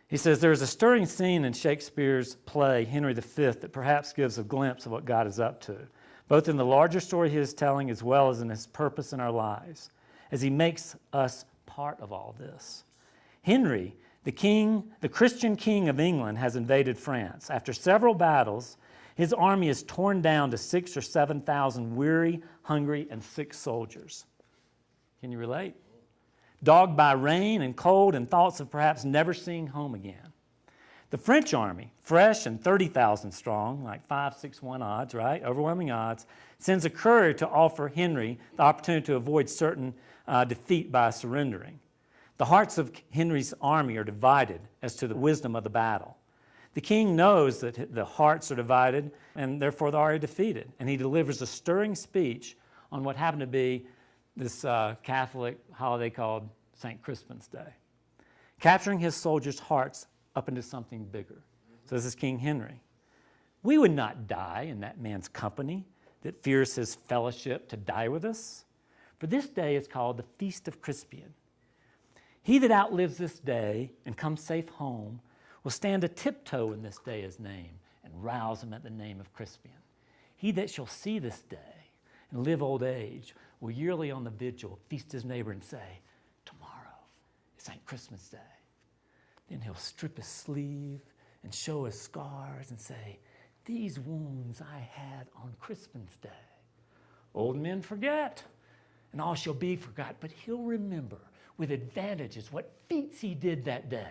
He says, there's a stirring scene in Shakespeare's play, Henry V, that perhaps gives a glimpse of what God is up to, both in the larger story he is telling as well as in his purpose in our lives, as he makes us part of all this. Henry, the Christian king of England, has invaded France. After several battles, his army is torn down to 6,000 or 7,000 weary, hungry, and sick soldiers. Can you relate? Dogged by rain and cold and thoughts of perhaps never seeing home again. The French army, fresh and 30,000 strong, like 5-6-1 odds, right? Overwhelming odds, sends a courier to offer Henry the opportunity to avoid certain defeat by surrendering. The hearts of Henry's army are divided as to the wisdom of the battle. The king knows that the hearts are divided and therefore they're already defeated. And he delivers a stirring speech on what happened to be this Catholic holiday called St. Crispin's Day, capturing his soldiers' hearts up into something bigger. So this is King Henry. We would not die in that man's company that fears his fellowship to die with us. For this day is called the Feast of Crispian. He that outlives this day and comes safe home will stand a tiptoe in this day his name and rouse him at the name of Crispian. He that shall see this day and live old age will yearly on the vigil feast his neighbor and say, tomorrow is St. Christmas Day. Then he'll strip his sleeve and show his scars and say, these wounds I had on Crispin's Day. Old men forget, and all shall be forgot, but he'll remember with advantages what feats he did that day.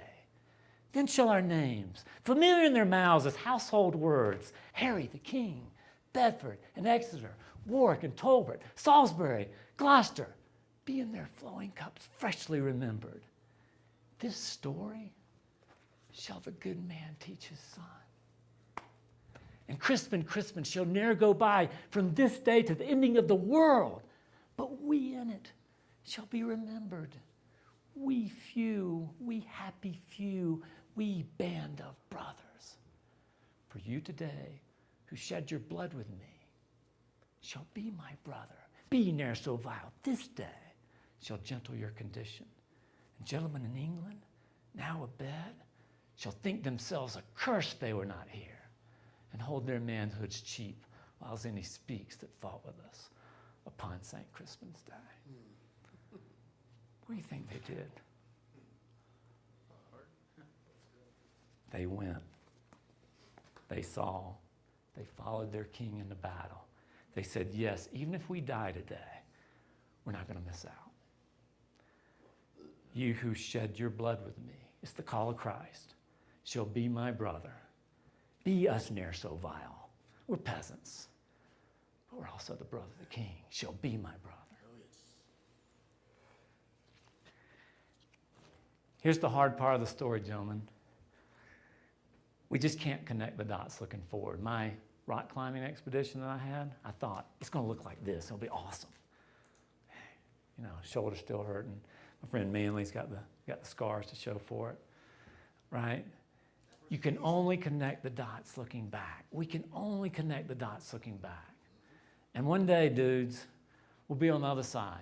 Then shall our names, familiar in their mouths as household words, Harry the King, Bedford and Exeter, Warwick and Talbot, Salisbury, Gloucester, be in their flowing cups freshly remembered. This story shall the good man teach his son. And Crispin shall ne'er go by from this day to the ending of the world. But we in it shall be remembered. We few, we happy few, we band of brothers. For you today, who shed your blood with me, shall be my brother. Be ye ne'er so vile. This day shall gentle your condition. And gentlemen in England, now abed, shall think themselves accursed they were not here, and hold their manhoods cheap, whiles any speaks that fought with us upon St. Crispin's day. What do you think they did? They went. They saw. They followed their king into battle. They said, yes, even if we die today, we're not going to miss out. You who shed your blood with me, it's the call of Christ, shall be my brother. Be us ne'er so vile. We're peasants, but we're also the brother of the king. Shall be my brother. Here's the hard part of the story, gentlemen. We just can't connect the dots looking forward. My rock climbing expedition that I had, I thought, it's going to look like this. It'll be awesome. You know, shoulder's still hurting. My friend Manley's got the scars to show for it, right? You can only connect the dots looking back. We can only connect the dots looking back. And one day, dudes, we'll be on the other side.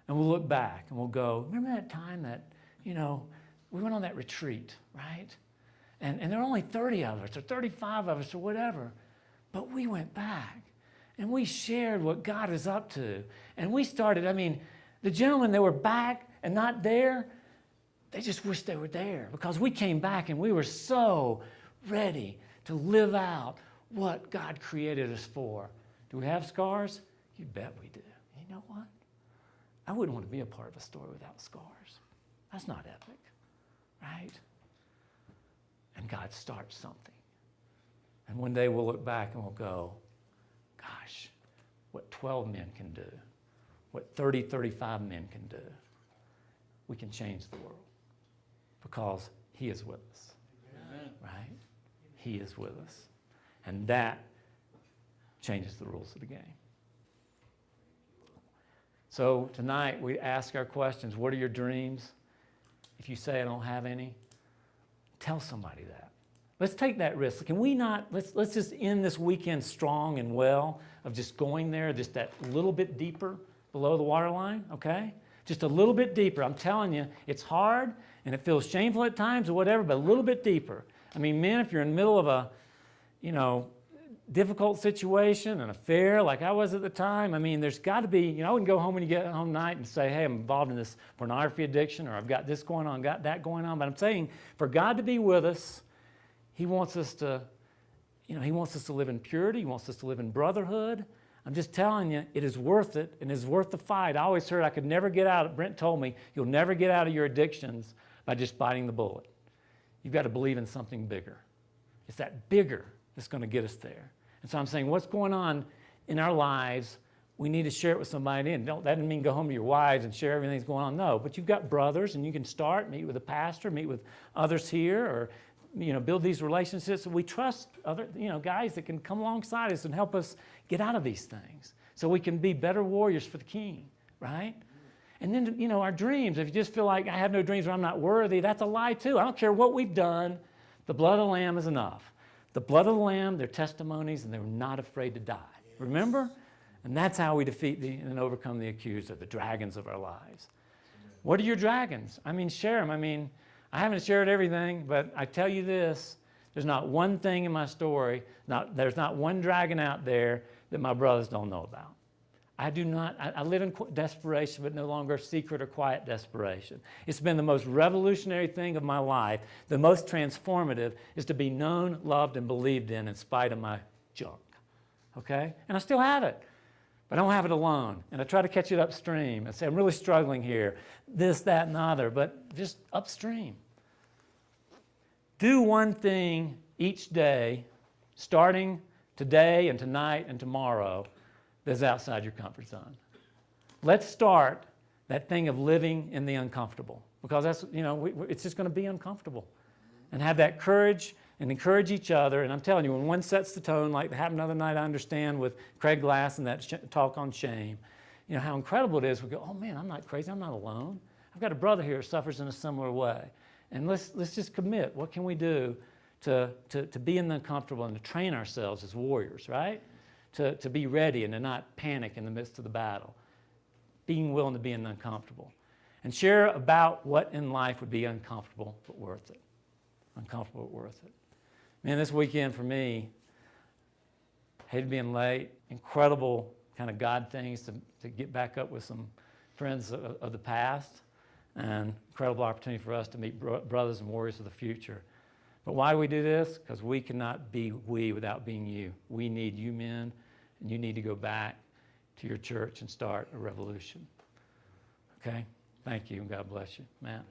And we'll look back and we'll go, remember that time that, you know, we went on that retreat, right? And there were only 30 of us or 35 of us or whatever. But we went back and we shared what God is up to. And we started, I mean, the gentlemen that were back and not there, they just wished they were there because we came back and we were so ready to live out what God created us for. Do we have scars? You bet we do. You know what? I wouldn't want to be a part of a story without scars. That's not epic, right? And God starts something. And one day we'll look back and we'll go, gosh, what 12 men can do, what 30, 35 men can do, we can change the world because He is with us, right? He is with us. And that changes the rules of the game. So tonight we ask our questions. What are your dreams? If you say I don't have any, tell somebody that. Let's take that risk. Can we not, let's just end this weekend strong and well of just going there, just that little bit deeper below the waterline, okay? Just a little bit deeper. I'm telling you, it's hard and it feels shameful at times or whatever, but a little bit deeper. I mean, men, if you're in the middle of a, you know, difficult situation, an affair like I was at the time, I mean, there's got to be, you know, I wouldn't go home when you get home tonight and say, hey, I'm involved in this pornography addiction or I've got this going on, got that going on. But I'm saying for God to be with us, He wants us to, you know, He wants us to live in purity. He wants us to live in brotherhood. I'm just telling you, it is worth it and it is worth the fight. I always heard I could never get out. Brent told me, you'll never get out of your addictions by just biting the bullet. You've got to believe in something bigger. It's that bigger that's going to get us there. And so I'm saying, what's going on in our lives, we need to share it with somebody. And that doesn't mean go home to your wives and share everything that's going on. No, but you've got brothers, and you can start, meet with a pastor, meet with others here, or, you know, build these relationships. We trust other, you know, guys that can come alongside us and help us get out of these things so we can be better warriors for the King, right? And then, you know, our dreams, if you just feel like I have no dreams or I'm not worthy, that's a lie too. I don't care what we've done. The blood of the Lamb is enough. The blood of the Lamb, their testimonies, and they were not afraid to die. Yes. Remember? And that's how we defeat and overcome the accuser, the dragons of our lives. Amen. What are your dragons? I mean, share them. I mean, I haven't shared everything, but I tell you this, there's not one thing in my story, there's not one dragon out there that my brothers don't know about. I live in desperation, but no longer secret or quiet desperation. It's been the most revolutionary thing of my life. The most transformative is to be known, loved, and believed in spite of my junk, okay? And I still have it, but I don't have it alone. And I try to catch it upstream and say, I'm really struggling here, this, that, and the other, but just upstream. Do one thing each day, starting today and tonight and tomorrow, that's outside your comfort zone. Let's start that thing of living in the uncomfortable because that's, you know, it's just going to be uncomfortable. And have that courage and encourage each other. And I'm telling you, when one sets the tone, like happened the other night, I understand with Craig Glass and that talk on shame, you know, how incredible it is. We go, oh man, I'm not crazy, I'm not alone. I've got a brother here who suffers in a similar way. And let's just commit. What can we do to be in the uncomfortable and to train ourselves as warriors, right? To be ready and to not panic in the midst of the battle. Being willing to be in the uncomfortable. And share about what in life would be uncomfortable but worth it. Uncomfortable but worth it. Man, this weekend for me, hated being late, incredible kind of God things to get back up with some friends of the past, and incredible opportunity for us to meet brothers and warriors of the future. But why do we do this? Because we cannot be we without being you. We need you men, and you need to go back to your church and start a revolution. Okay? Thank you, and God bless you. Matt.